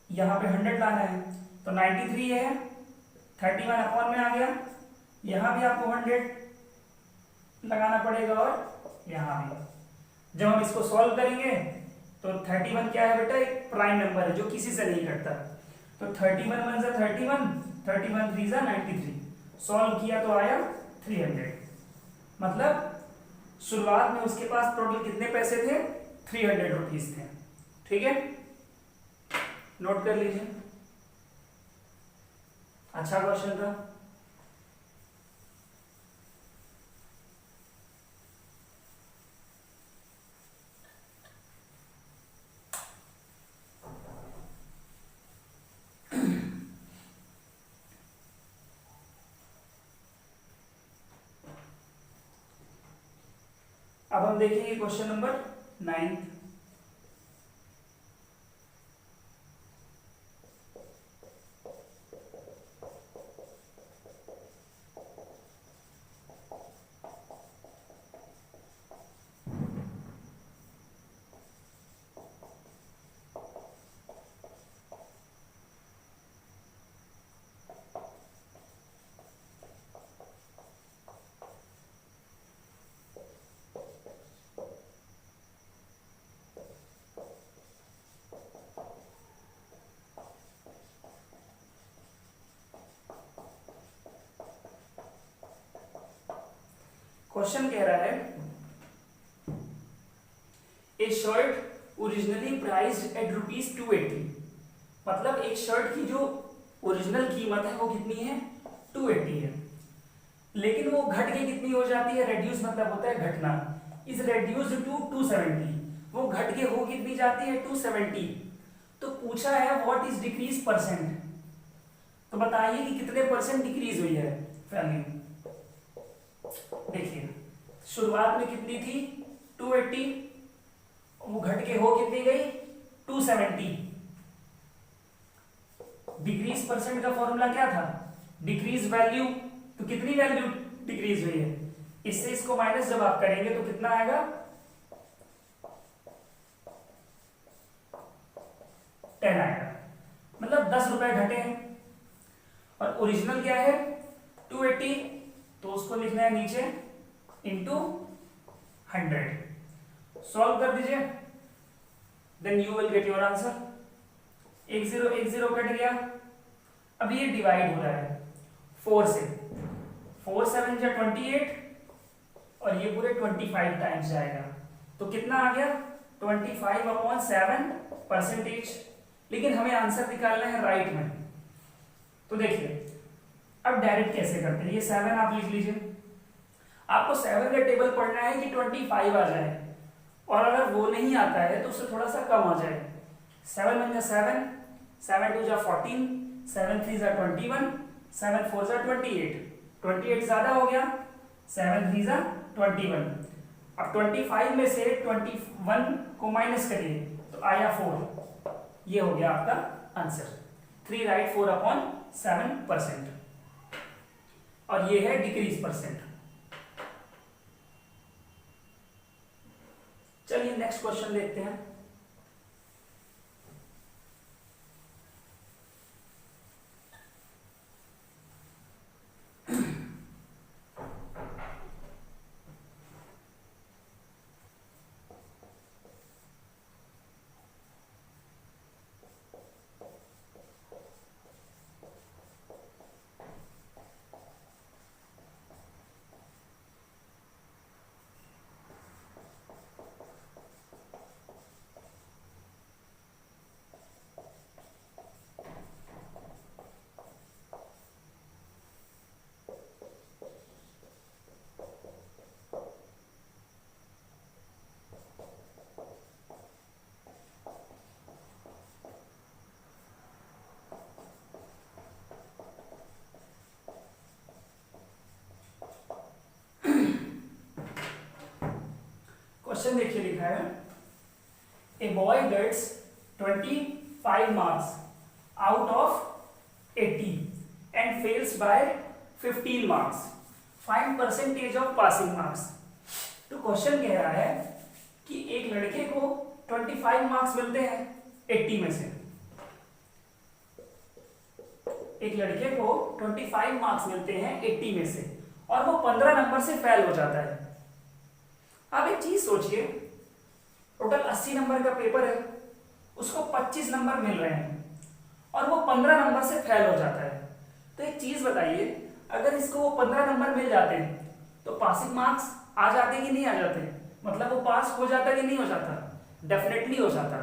यहाँ पे 100 लाना है, तो 93 है, 31 अपॉन में आ गया, यहाँ भी आपको 100 लगाना पड़ेगा और यहाँ भी। जब हम इसको सॉल्व करेंगे तो 31 क्या है बेटा? एक प्राइम नंबर है जो किसी से नहीं कटता, तो 31 1 जा 31, 31 3 जा 93, सॉल्व किया तो आया 300। मतलब शुरुआत में उसके पास टोटल कितने पैसे थे? 300 रुपीज थे। ठीक है, नोट कर लीजिए, अच्छा क्वेश्चन था। अब हम देखेंगे क्वेश्चन नंबर 9। क्वेश्चन कह रहा है ए शर्ट ओरिजिनली प्राइस्ड एट ₹280, मतलब एक शर्ट की जो ओरिजिनल कीमत है वो कितनी है? 280 है, लेकिन वो घट के कितनी हो जाती है? रेड्यूस मतलब होता है घटना, इज रेड्यूस्ड टू 270, वो घट के हो कितनी जाती है? 270। तो पूछा है व्हाट इज डिक्रीज परसेंट, तो बताइए कि कितने परसेंट डिक्रीज हुई है वैल्यू। देखिए शुरुआत में कितनी थी? 280, वो घट के हो कितनी गई? 270। डिक्रीज परसेंट का फॉर्मूला क्या था? डिक्रीज वैल्यू, तो कितनी वैल्यू डिक्रीज हुई है? इससे इसको माइनस जब आप करेंगे तो कितना आएगा? 10 आएगा, मतलब 10 रुपए घटे हैं। और ओरिजिनल क्या है? 280, तो उसको लिखना है नीचे इंटू 100। सॉल्व कर दीजिए, then you will get your answer. 1 0 cut गया, अब ये डिवाइड हो रहा है 4 से, 4 7 जा 28, और ये पूरे 25 टाइम्स जाएगा, तो कितना आ गया? 25/7 परसेंटेज। लेकिन हमें आंसर निकालना है राइट में, तो देखिए अब डायरेक्ट कैसे करते हैं? ये 7 आप लिख लीजिए, आपको 7 का टेबल पढ़ना है कि 25 आ जाए, और अगर वो नहीं आता है तो उससे थोड़ा सा कम आ जाए। 7 1 जा 7, 7 2 जा 14, 7 3 जा 21, 7 4 जा 28, 28 ज्यादा हो गया, 7 3 जा 21। अब 25 में से 21 को माइनस करिए तो आया 4, ये हो गया आपका आंसर। 3 राइट 4/7%, और ये है डिक्रीज परसेंट। चलिए नेक्स्ट क्वेश्चन देखते हैं। क्वेश्चन देखिए लिखा है, a boy gets 25 marks out of 80 and fails by 15 marks, find percentage of passing marks. तो क्वेश्चन कह रहा है कि एक लड़के को 25 मार्क्स मिलते हैं 80 में से, एक लड़के को 25 मार्क्स मिलते हैं 80 में से और वो 15 नंबर से फेल हो जाता है। अब एक चीज सोचिए, टोटल 80 नंबर का पेपर है, उसको 25 नंबर मिल रहे हैं और वो 15 नंबर से फेल हो जाता है। तो एक चीज बताइए, अगर इसको वो 15 नंबर मिल जाते तो पासिंग मार्क्स आ जाते कि नहीं आ जाते, मतलब वो पास हो जाता कि नहीं हो जाता? डेफिनेटली हो जाता।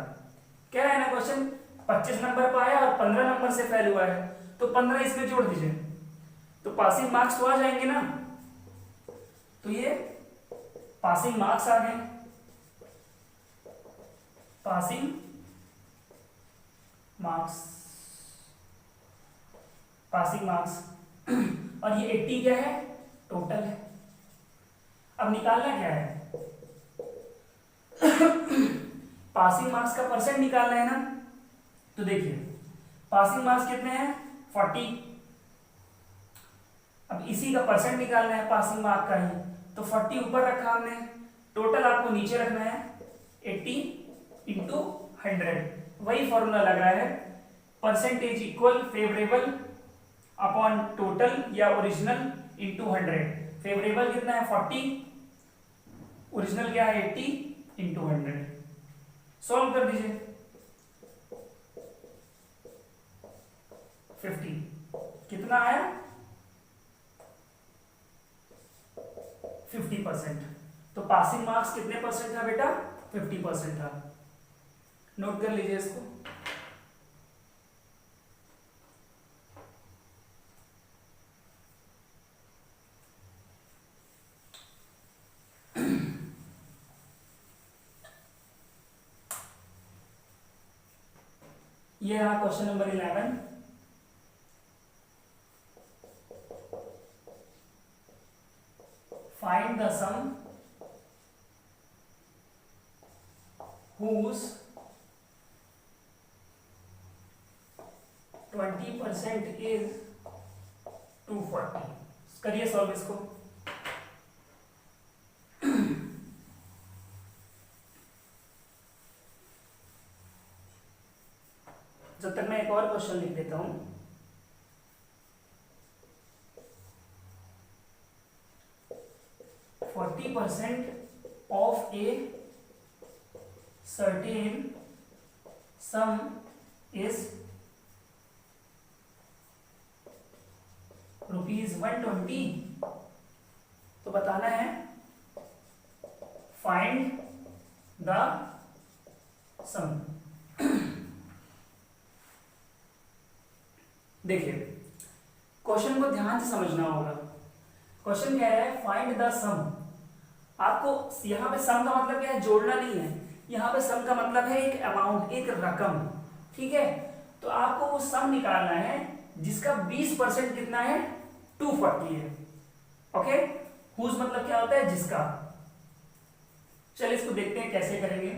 क्या है ना क्वेश्चन, 25 नंबर पाया और 15 नंबर से फेल हुआ है, तो 15 इसमें जोड़ दीजिए तो पासिंग मार्क्स तो आ जाएंगे ना। तो ये पासिंग मार्क्स आ गए, पासिंग मार्क्स, पासिंग मार्क्स और ये 80 क्या है, टोटल है। अब निकालना क्या है, पासिंग मार्क्स का परसेंट निकालना है ना। तो देखिए पासिंग मार्क्स कितने हैं, 40। अब इसी का परसेंट निकालना है पासिंग मार्क का ही, तो 40 ऊपर रखा हमने, टोटल आपको नीचे रखना है 80 इंटू 100। वही फॉर्मूला लग रहा है, percentage equal favourable upon total या ओरिजिनल इंटू 100। फेवरेबल कितना है 40, ओरिजिनल क्या है 80 इंटू 100। सॉल्व कर दीजिए, 50 कितना आया 50%। तो पासिंग मार्क्स कितने परसेंट था बेटा, 50% था। नोट कर लीजिए इसको। ये रहा question number 11। Find the sum whose 20% is 240। करिए सॉल्व इसको। जब तक मैं एक और क्वेश्चन लिख देता हूं। %40 of a certain sum is ₹120। तो बताना है फाइंड द सम। देखिए क्वेश्चन को ध्यान से समझना होगा। क्वेश्चन कह रहा है फाइंड द सम। आपको यहां पे सम का मतलब क्या है, जोड़ना नहीं है। यहां पे सम का मतलब है एक अमाउंट, एक रकम, ठीक है। तो आपको वो सम निकालना है जिसका 20% कितना है, 240 है। ओके, हुज मतलब क्या होता है, जिसका। चलिए इसको देखते हैं कैसे करेंगे।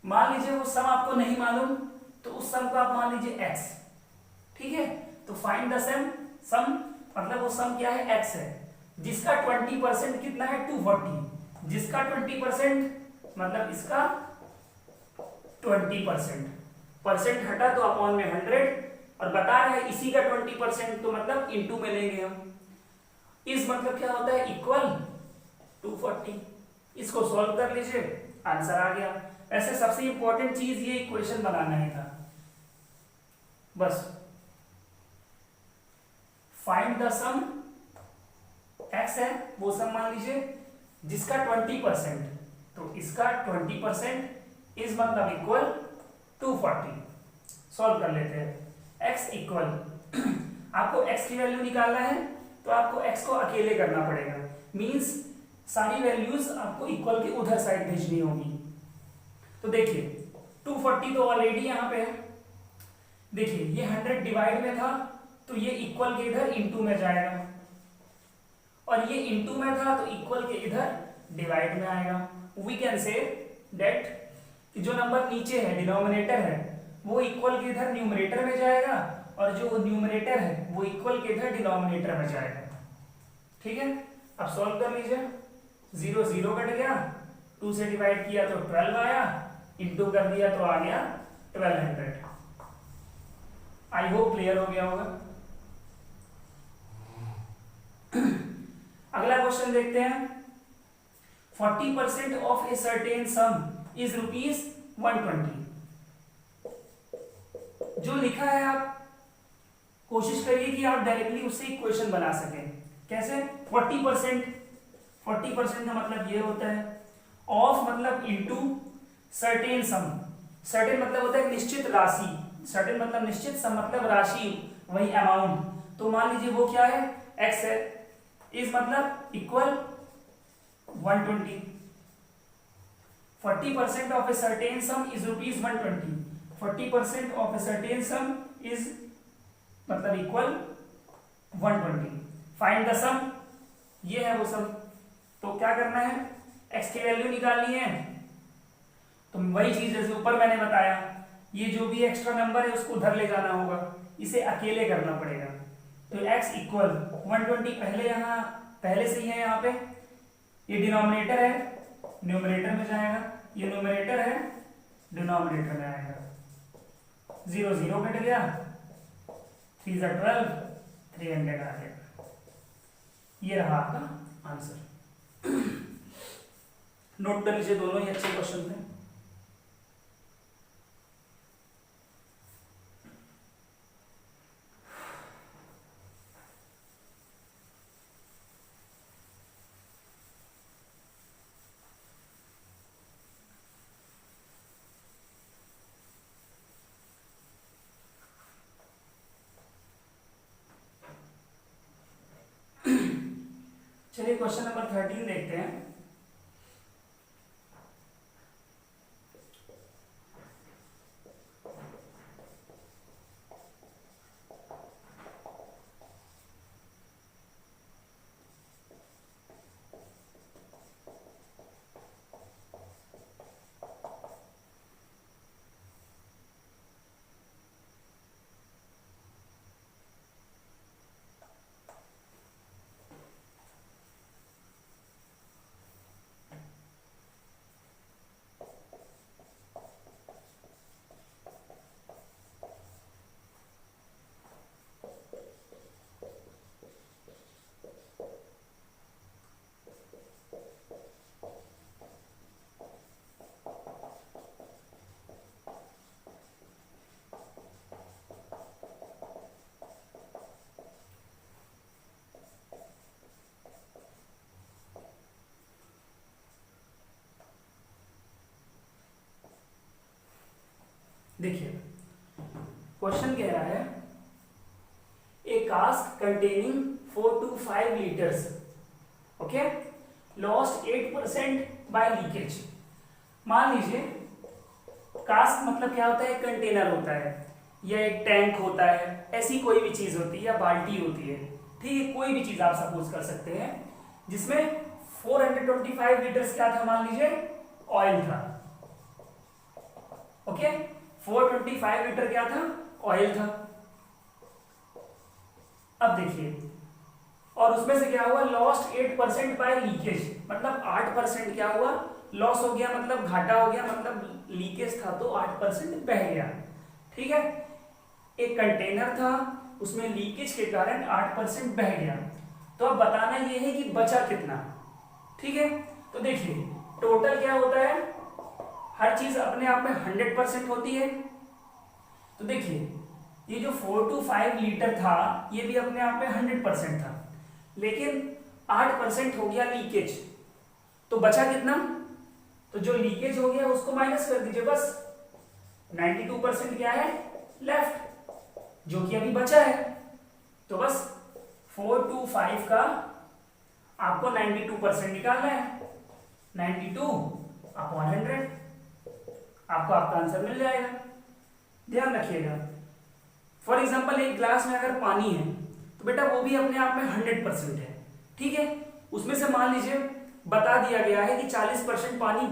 मान लीजिए वो सम आपको नहीं मालूम, तो उस सम को आप मान लीजिए x, ठीक है। तो फाइंड द सम मतलब वो सम क्या है, x है, जिसका 20% कितना है, 240। जिसका 20% मतलब इसका 20%, परसेंट हटा तो अपॉन में 100 और बता रहा है इसी का 20%, तो मतलब इनटू में लेंगे हम। इस मतलब क्या होता है, इक्वल 240। इसको सॉल्व कर लीजिए, आंसर आ गया। ऐसे सबसे इंपॉर्टेंट चीज ये इक्वेशन बनाना ही था बस। फाइंड द सम, x है वो सम मान लीजिए जिसका 20%, तो इसका 20% इस मतलब इक्वल 240। सॉल्व कर लेते हैं। x इक्वल आपको x की वैल्यू निकालना है, तो आपको x को अकेले करना पड़ेगा। मींस सारी वैल्यूज आपको इक्वल के उधर साइड भेजनी होगी। तो देखिए 240 तो ऑलरेडी यहां पे है। देखिए ये 100 डिवाइड में था, तो ये इक्वल के इधर इनटू में जाएगा, और ये इनटू में था तो इक्वल के इधर डिवाइड में आएगा। वी कैन से दैट कि जो नंबर नीचे है डिनोमिनेटर है वो इक्वल के इधर न्यूमरेटर में जाएगा और जो न्यूमरेटर है वो इक्वल के इधर डिनोमिनेटर में जाएगा। ठीक है, अब सॉल्व कर लीजिए। 0 0 कट गया, 2 से डिवाइड किया तो 12 आया, इंटू कर दिया तो आ गया 1200। आई होप क्लियर हो गया होगा। अगला क्वेश्चन देखते हैं। 40% of a certain some is ₹120। जो लिखा है आप कोशिश करिए कि आप डायरेक्टली उससे इक्वेशन बना सकें। कैसे? 40% का मतलब ये होता है, ऑफ मतलब इनटू, सर्टेन सम, सर्टेन मतलब होता है निश्चित राशि, सर्टेन मतलब निश्चित, सम मतलब राशि, वही अमाउंट। तो मान लीजिए वो क्या है, x है, इस मतलब equal 120। 40% of a certain sum is ₹120। 40% of a certain sum is मतलब इक्वल 120। फाइंड द सम, ये है वो सम। तो क्या करना है, x की वैल्यू निकालनी है। तो वही चीज जैसे ऊपर मैंने बताया, ये जो भी एक्स्ट्रा नंबर है उसको उधर ले जाना होगा, इसे अकेले करना पड़ेगा। तो x इक्वल 120 पहले से ही है, यहाँ पे ये डिनोमिनेटर है, न्यूमरेटर में जाएगा, ये न्यूमरेटर है, डिनोमिनेटर में आएगा। 0 0 कट गया, 3 × 12, 300 आ गया। ये रहा आपका आंसर। नोट कर लीजिए, दोनों ही अच्छे क्वेश्चन थे। चलिए क्वेश्चन नंबर 13 देखते हैं। देखिए क्वेश्चन कह रहा है, a cask containing 4 to 5 litres, okay, lost 8% by leakage. मान लीजिए कास्क मतलब क्या होता है, कंटेनर होता है या एक टैंक होता है, ऐसी कोई भी चीज होती है या बाल्टी होती है, ठीक है, कोई भी चीज आप सपोज कर सकते हैं, जिसमें 425 लीटर्स क्या था, मान लीजिए ऑयल था, ओके, 425 लीटर क्या था, ऑयल था। अब देखिए, और उसमें से क्या हुआ, लॉस्ट 8% बाय लीकेज, मतलब 8% क्या हुआ, लॉस हो गया, मतलब घाटा हो गया, मतलब लीकेज था तो 8% बह गया। ठीक है, एक कंटेनर था, उसमें लीकेज के कारण 8% बह गया। तो अब बताना ये है कि बचा कितना। ठीक है, तो देखिए टोटल क्या होता है, हर चीज अपने आप में 100% होती है। तो देखिए ये जो 4 to 5 लीटर था ये भी अपने आप में 100% था, लेकिन 8% हो गया लीकेज, तो बचा कितना, तो जो लीकेज हो गया उसको माइनस कर दीजिए, बस 92% क्या है लेफ्ट, जो कि अभी बचा है। तो बस 4 to 5 का आपको 92% निकालना है, 92/100, आपको आपका आंसर मिल जाएगा। ध्यान रखिएगा, फॉर एग्जाम्पल एक ग्लास में अगर पानी है तो बेटा वो भी अपने आप में 100% है। ठीक है, उसमें से मान लीजिए बता दिया गया है कि 40% पानी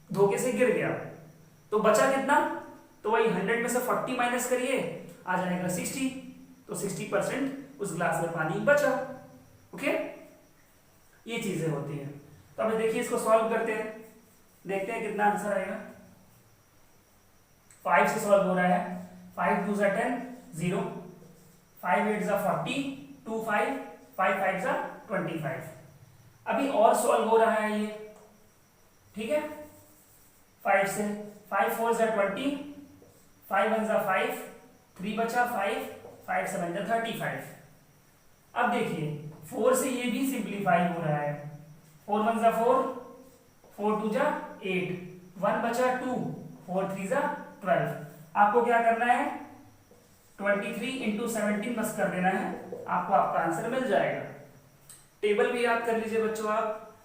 धोखे से गिर गया, तो बचा कितना, तो वही 100 में से 40 माइनस करिए, आ जाएगा 60, तो 60% उस ग्लास में पानी बचा। ओके, ये चीजें होती हैं। तो अभी देखिए इसको सॉल्व करते हैं, देखते हैं कितना आंसर आएगा। 5 से सॉल्व हो रहा है, 5 2 जा 10 0, 5 8 जा 40 2 5 5 5 जा 25। अभी और सॉल्व हो रहा है ये, ठीक है। 5 से 5 4 जा 20, 5 1 जा 5, 3 बचा 5 5 7 जा 35। अब देखिए 4 से ये भी सिंप्लीफाई हो रहा है, 4 1 जा 4, 4 2 जा 8, 1 बचा 2, 4 3 जा 12। आपको क्या करना है, 23 इंटू 17 बस कर देना है, आपको आपका आंसर मिल जाएगा। टेबल भी याद कर लीजिए बच्चों, आप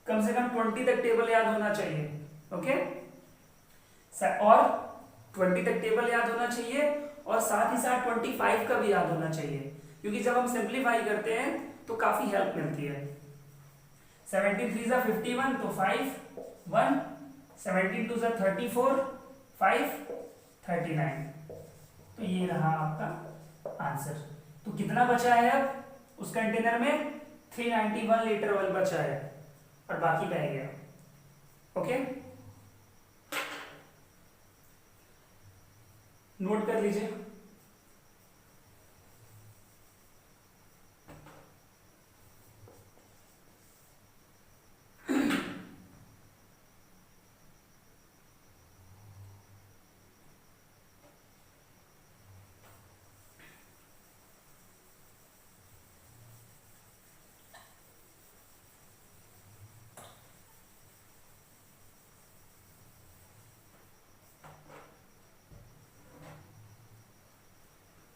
कम से कम 20 तक टेबल याद होना चाहिए। ओके, और 20 तक टेबल याद होना चाहिए, और साथ ही साथ 25 का भी याद होना चाहिए, क्योंकि जब हम सिंप्लीफाई करते हैं तो काफी हेल्प मिलती है। 17 3 जा 51, तो 5 1, 17 2 जा 34, 5 39। तो ये रहा आपका आंसर। तो कितना बचा है अब उस कंटेनर में, 391 लीटर ऑयल बचा है, और बाकी बह गया। ओके, नोट कर लीजिए।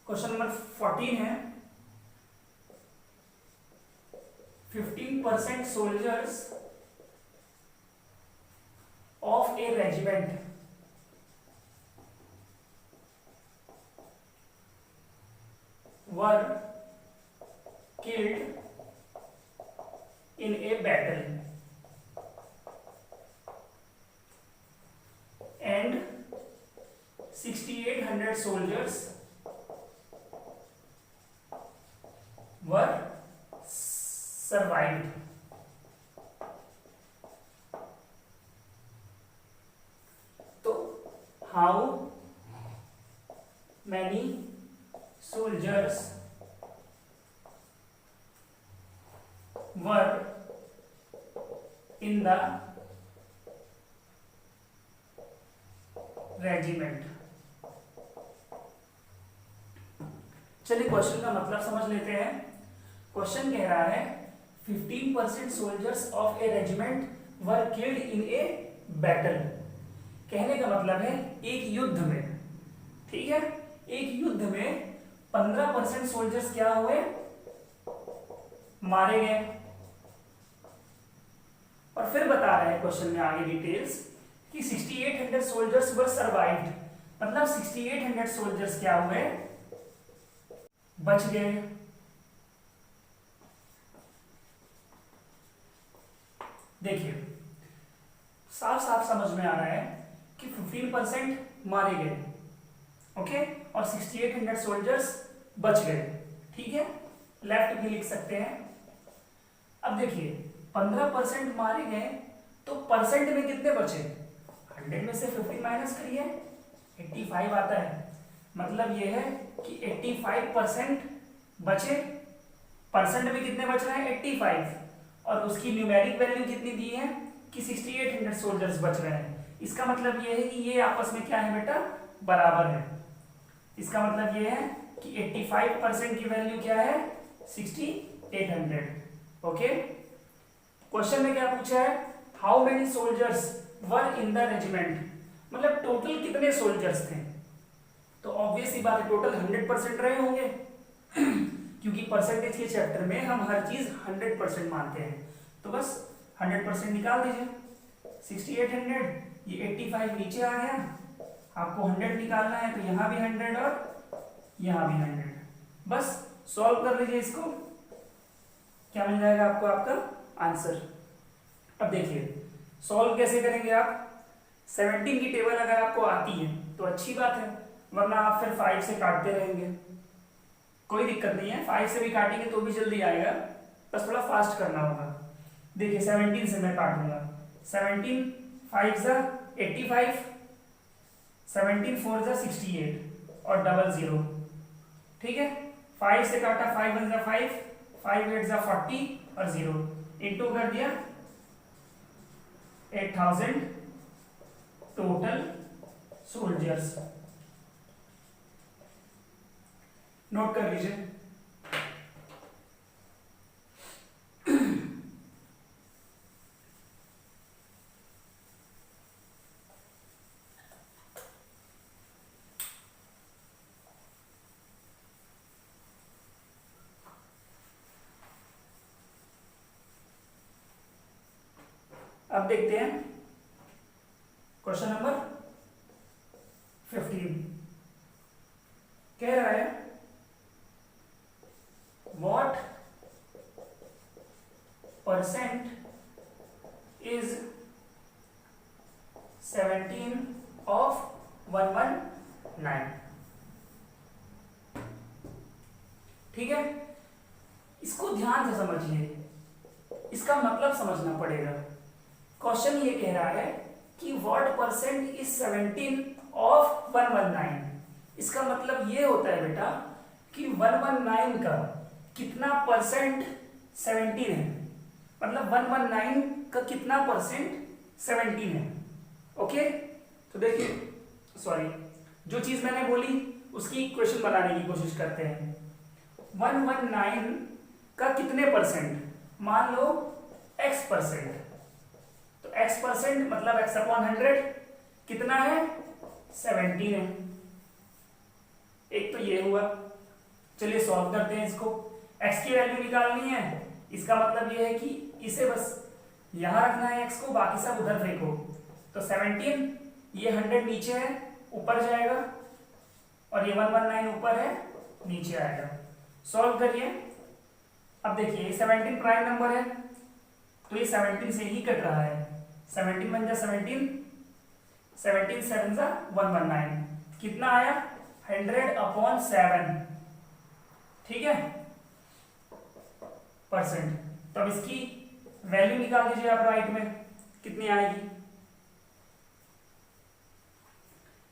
क्वेश्चन नंबर 14 है, 15% soldiers of A regiment were killed in a battle and 6800 soldiers were survived. तो how many soldiers were in the regiment? चलिए क्वेश्चन का मतलब समझ लेते हैं। क्वेश्चन कह रहा है 15% soldiers of A regiment were killed in a battle. कहने का मतलब है एक युद्ध में, ठीक है, एक युद्ध में 15% सोल्जर्स क्या हुए, मारे गए। और फिर बता रहे हैं क्वेश्चन में आगे डिटेल्स कि 6800 सोल्जर्स वर सर्वाइव्ड, मतलब 6800 सोल्जर्स क्या हुए, बच गए। देखिए साफ साफ समझ में आ रहा है कि 15% मारे गए, ओके, और 6800 सोल्जर्स बच गए, ठीक है, लेफ्ट भी लिख सकते हैं। अब देखिए 15% मारे गए, तो परसेंट में कितने बचे, 100 में से 50 माइनस करिए, 85 आता है। मतलब ये है कि 85% बचे, परसेंट में कितने बच रहे हैं, 85, और उसकी न्यूमेरिक वैल्यू कितनी दी है कि 6800 सोल्जर्स बच रहे हैं। इसका मतलब ये है कि ये आपस में क्या है बेटा, बराबर है। इसका मतलब ये है कि 85% की वैल्यू क्या है, 6800। ओके, क्वेश्चन में क्या पूछा है, how many soldiers were in the regiment, मतलब टोटल कितने सोल्जर्स थे। तो ऑब्वियस ही बात है टोटल 100% रहे होंगे क्योंकि परसेंटेज के चैप्टर में हम हर चीज 100% मानते हैं। तो बस 100% निकाल दीजिए, 6800, ये 85 नीचे आ गया, आपको 100 निकालना है, तो यहाँ भी 100 और यहाँ भी 100, बस सॉल्व कर लीजिए इसको, क्या मिल जाएगा आपको, आपका आंसर। अब देखिए सॉल्व कैसे करेंगे आप। 17 की टेबल अगर आपको आती है तो अच्छी बात है, वरना आप फिर 5 से काटते रहेंगे, कोई दिक्कत नहीं है, 5 से भी काटेंगे तो भी जल्दी आएगा, बस थोड़ा फास्ट करना होगा। देखिए 17 से मैं काटूंगा, 17 5 जा 85, 17 4 जा 68 और डबल जीरो, ठीक है। 5 से काटा, 5 1 जा 5, 5 8 जा 40 और जीरो, इंटू कर दिया 8000 टोटल सोल्जर्स। नोट कर लीजिए। अब देखते हैं क्वेश्चन नंबर 15। कह रहा है व्हाट परसेंट इज 17 ऑफ 119। ठीक है, इसको ध्यान से समझिए, इसका मतलब समझना पड़ेगा। क्वेश्चन ये कह रहा है कि व्हाट परसेंट इज 17 ऑफ 119। इसका मतलब ये होता है बेटा कि 119 का कितना परसेंट 17 है, मतलब 119 का कितना परसेंट 17 है। ओके, तो देखिए सॉरी, जो चीज मैंने बोली उसकी इक्वेशन बनाने की कोशिश करते हैं। 119 का कितने परसेंट, मान लो x परसेंट, तो x परसेंट मतलब x अपॉन 100 कितना है 17 है। एक तो ये हुआ, चलिए सॉल्व करते हैं इसको। x की वैल्यू निकालनी है, इसका मतलब ये है कि इसे बस यहां रखना है x को, बाकी सब उधर फेंको। तो 17, ये 100 नीचे है, ऊपर जाएगा, और ये 119 ऊपर है, नीचे आएगा। सॉल्व करिए। अब देखिए 17 प्राइम नंबर है, तो ये 17 से ही कट रहा है। 17 बन जा 17, 17 7 जा 119, कितना आया 100 अपॉन 7, ठीक है परसेंट। तो अब इसकी वैल्यू निकाल दीजिए आप राइट में, कितनी आएगी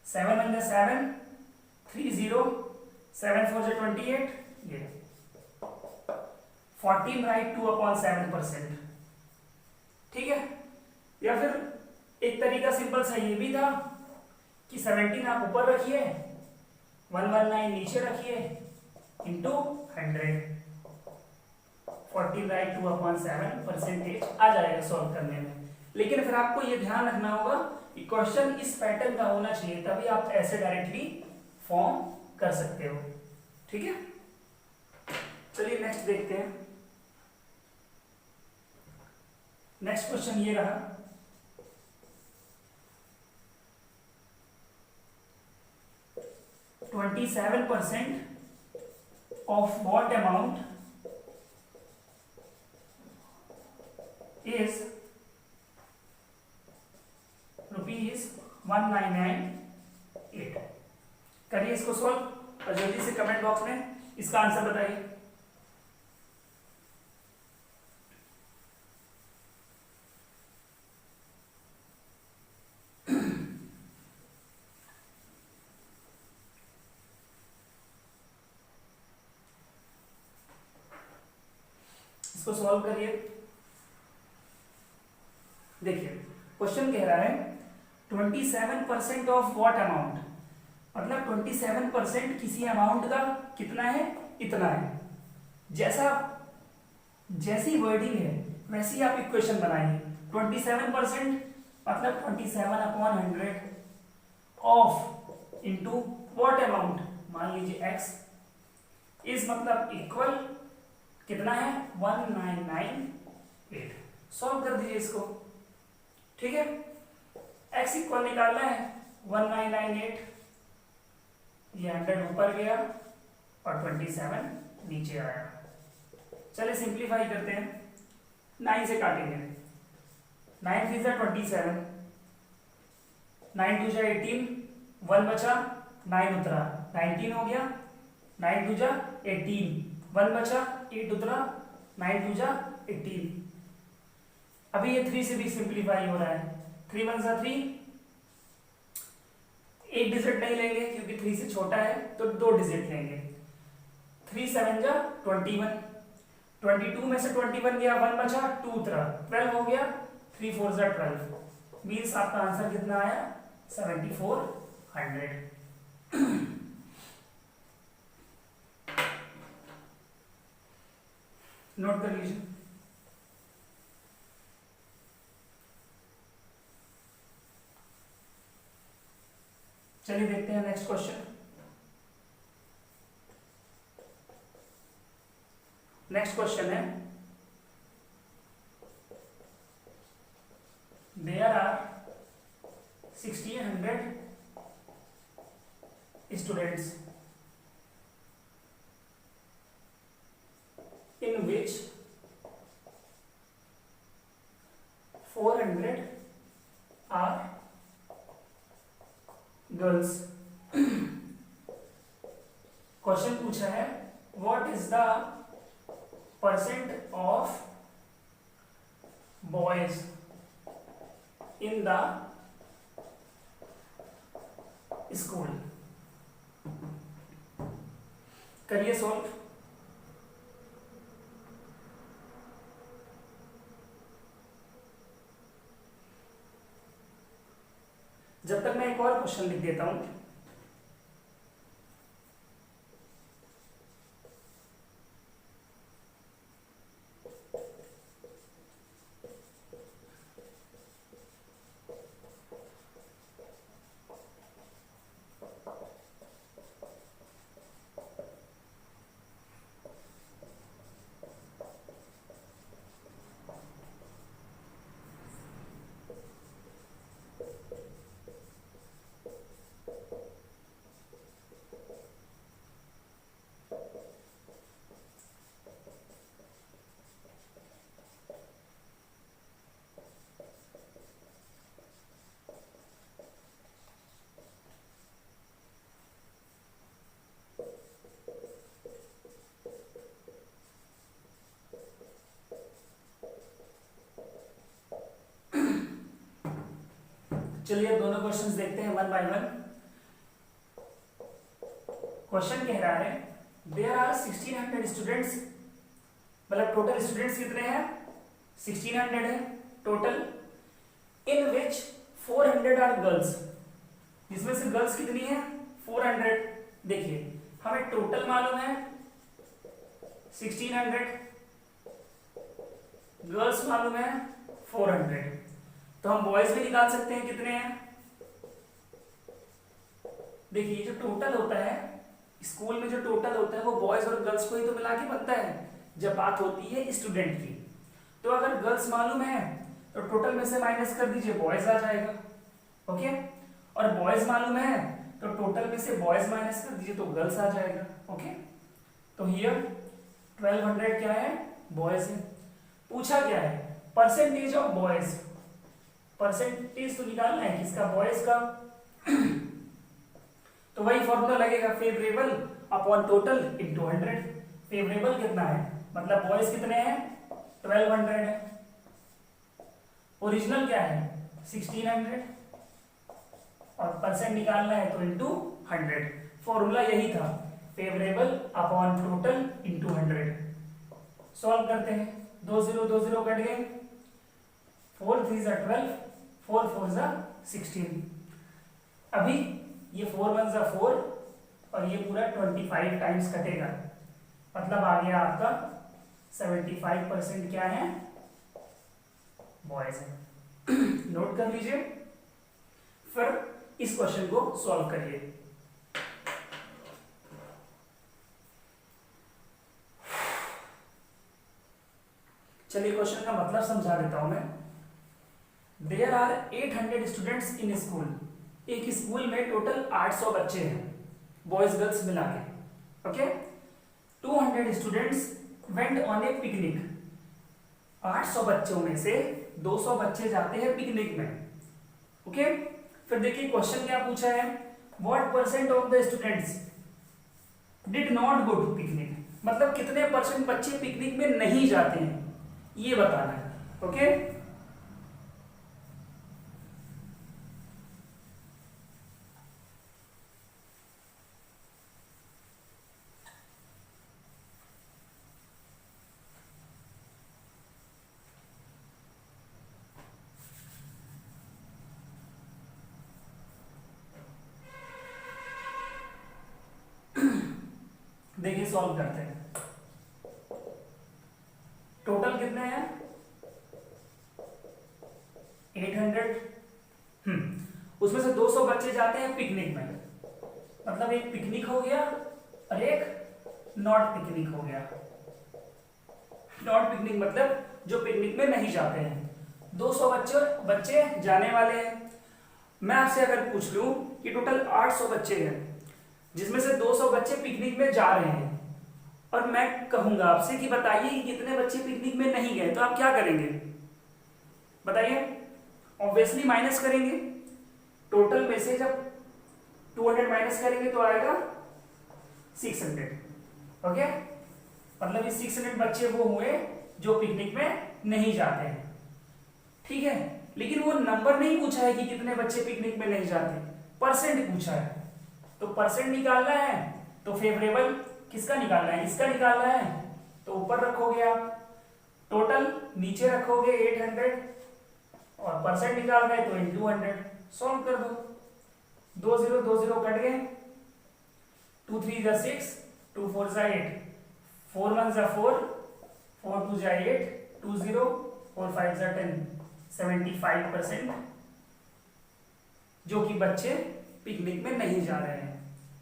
7 बन जा 7, 3 0, 7 4 जा 28, ये 14 राइट 2 अपॉन 7%, ठीक है। या फिर एक तरीका सिंपल सा ये भी था कि 17 आप ऊपर रखिए, 119 नीचे रखिए, इंटू 100, 14 राइट 2 अपॉन 7% आ जाएगा सॉल्व करने में। लेकिन फिर आपको ये ध्यान रखना होगा कि क्वेश्चन इस पैटर्न का होना चाहिए, तभी आप ऐसे डायरेक्टली फॉर्म कर सकते हो, ठीक है। चलिए नेक्स्ट देखते हैं। नेक्स्ट क्वेश्चन ये रहा, %27 of what amount is ₹1998। करिए इसको सॉल्व और जल्दी से कमेंट बॉक्स में इसका आंसर बताइए। इसको सॉल्व करिए। देखिए क्वेश्चन कह रहा है 27% ऑफ व्हाट अमाउंट, मतलब 27% किसी अमाउंट का कितना है, इतना है। जैसी वर्डिंग है वैसी आप इक्वेशन बनाइए। 27% मतलब 27 upon 100 of into what amount, मान लीजिए x, इस मतलब इक्वल कितना है 1998। सॉल्व कर दीजिए इसको, ठीक है। x इक्वल निकालना है 1998, ये 100 ऊपर गया और 27 नीचे आया। चलिए सिंप्लीफाई करते हैं, 9 से काटेंगे 9 3 27, 9 2 18, 1 बचा, 9 उतरा, 19 हो गया, 9 2 18, 1 बचा, 8 उतरा, 9 2 18। अभी ये 3 से भी सिंप्लीफाई हो रहा है, 3 1 3, एक डिजिट नहीं लेंगे क्योंकि 3 से छोटा है, तो 2 डिजिट लेंगे। 3 7 21, 22 में से 21 गया, 1 बचा, 2 उतरा, 12 हो गया, 3 4 12, मीन्स आपका आंसर कितना आया, 7400। नोट कर लीजिए। चलिए देखते हैं नेक्स्ट क्वेश्चन। नेक्स्ट क्वेश्चन है, there are 1600 students in which 400 are girls। Question पूछा है, what is the percent of boys in the school. करिए सॉल्व। जब तक मैं एक और क्वेश्चन लिख देता हूं। चलिए दोनों क्वेश्चंस देखते हैं वन बाय वन। क्वेश्चन कह रहा है, देयर आर 1600 स्टूडेंट्स, मतलब टोटल स्टूडेंट्स कितने हैं, 1600 है total, in which 400 are girls, जिसमें से गर्ल्स कितनी है, 400। देखिए हमें टोटल मालूम है 1600, गर्ल्स मालूम है 400, तो हम बॉयज भी निकाल सकते हैं कितने हैं। देखिए जो टोटल होता है स्कूल में, जो टोटल होता है वो बॉयज और गर्ल्स को ही तो मिला के बनता है जब बात होती है स्टूडेंट की। तो अगर गर्ल्स मालूम है तो टोटल में से माइनस कर दीजिए, बॉयज आ जाएगा, ओके। और बॉयज मालूम है तो टोटल में से बॉयज माइनस कर दीजिए तो गर्ल्स आ जाएगा, ओके। तो हियर 1200 क्या है, बॉयज है। पूछा क्या है, परसेंटेज ऑफ बॉयज, परसेंटेज तो निकालना है किसका, बॉयज का। तो वही फॉर्मूला लगेगा, favourable upon total into 100। Favourable कितना है, मतलब बॉयज कितने हैं, 1200 है। ओरिजिनल क्या है 1600, और परसेंट निकालना है तो इनटू 100। फॉर्मूला यही था, favourable upon total into 100। Solve करते हैं, 2 0 2 0 कट गए, 4 3 12, 4 4 16। अभी ये 4 1 4 और ये पूरा 25 टाइम्स कटेगा, मतलब आ गया आपका 75% क्या है, बॉयज है। नोट कर लीजिए, फिर इस क्वेश्चन को सॉल्व करिए। चलिए क्वेश्चन का मतलब समझा देता हूं मैं। There are 800 students in school, एक स्कूल में टोटल 800 बच्चे हैं, बॉयज गर्ल्स मिला के, okay. 200 students went on a picnic, 800 बच्चों में से 200 बच्चे जाते हैं पिकनिक में। ओके, फिर देखिए क्वेश्चन क्या पूछा है, what percent of the students did not go to picnic, मतलब कितने परसेंट बच्चे पिकनिक में नहीं जाते हैं, ये बताना है। ओके, देखिए सॉल्व करते हैं। टोटल कितने हैं 800। उसमें से 200 बच्चे जाते हैं पिकनिक में, मतलब एक पिकनिक हो गया और एक नॉट पिकनिक हो गया। नॉट पिकनिक मतलब जो पिकनिक में नहीं जाते हैं। 200 बच्चे जाने वाले हैं। मैं आपसे अगर पूछ लूं कि टोटल 800 बच्चे हैं जिसमें से 200 बच्चे पिकनिक में जा रहे हैं, और मैं कहूंगा आपसे कि बताइए कि कितने बच्चे पिकनिक में नहीं गए, तो आप क्या करेंगे बताइए? ऑब्वियसली माइनस करेंगे। टोटल में से जब 200 माइनस करेंगे तो आएगा 600। ओके, मतलब ये 600 बच्चे वो हुए जो पिकनिक में नहीं जाते हैं। ठीक है, लेकिन वो नंबर नहीं पूछा है कि कितने बच्चे पिकनिक में नहीं जाते, परसेंट पूछा है। तो परसेंट निकालना है तो फेवरेबल किसका निकालना है, इसका निकालना है, तो ऊपर रखोगे आप, टोटल नीचे रखोगे 800, और परसेंट निकाल रहे तो इंटू 100। सॉल्व कर दो, 2 0 2 0 कट गए, 2 3 जा 6, 2 4 जा 8, 4 1 जा 4, 4 2 जा 8, 2 0, 4 5 जा 10, 75% जो कि बच्चे पिकनिक में नहीं जा रहे हैं।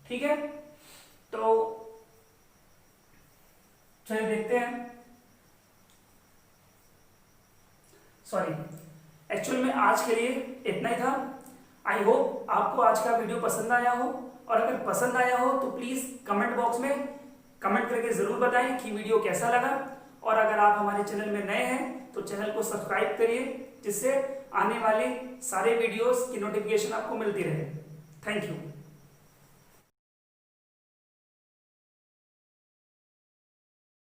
ठीक है, तो चलिए देखते हैं। सॉरी, एक्चुअल में आज के लिए इतना ही था। आई होप आपको आज का वीडियो पसंद आया हो, और अगर पसंद आया हो तो प्लीज कमेंट बॉक्स में कमेंट करके जरूर बताएं कि वीडियो कैसा लगा। और अगर आप हमारे चैनल में नए हैं तो चैनल को सब्सक्राइब करिए, जिससे आने वाले सारे वीडियोस की नोटिफिकेशन आपको मिलती रहे। Thank you.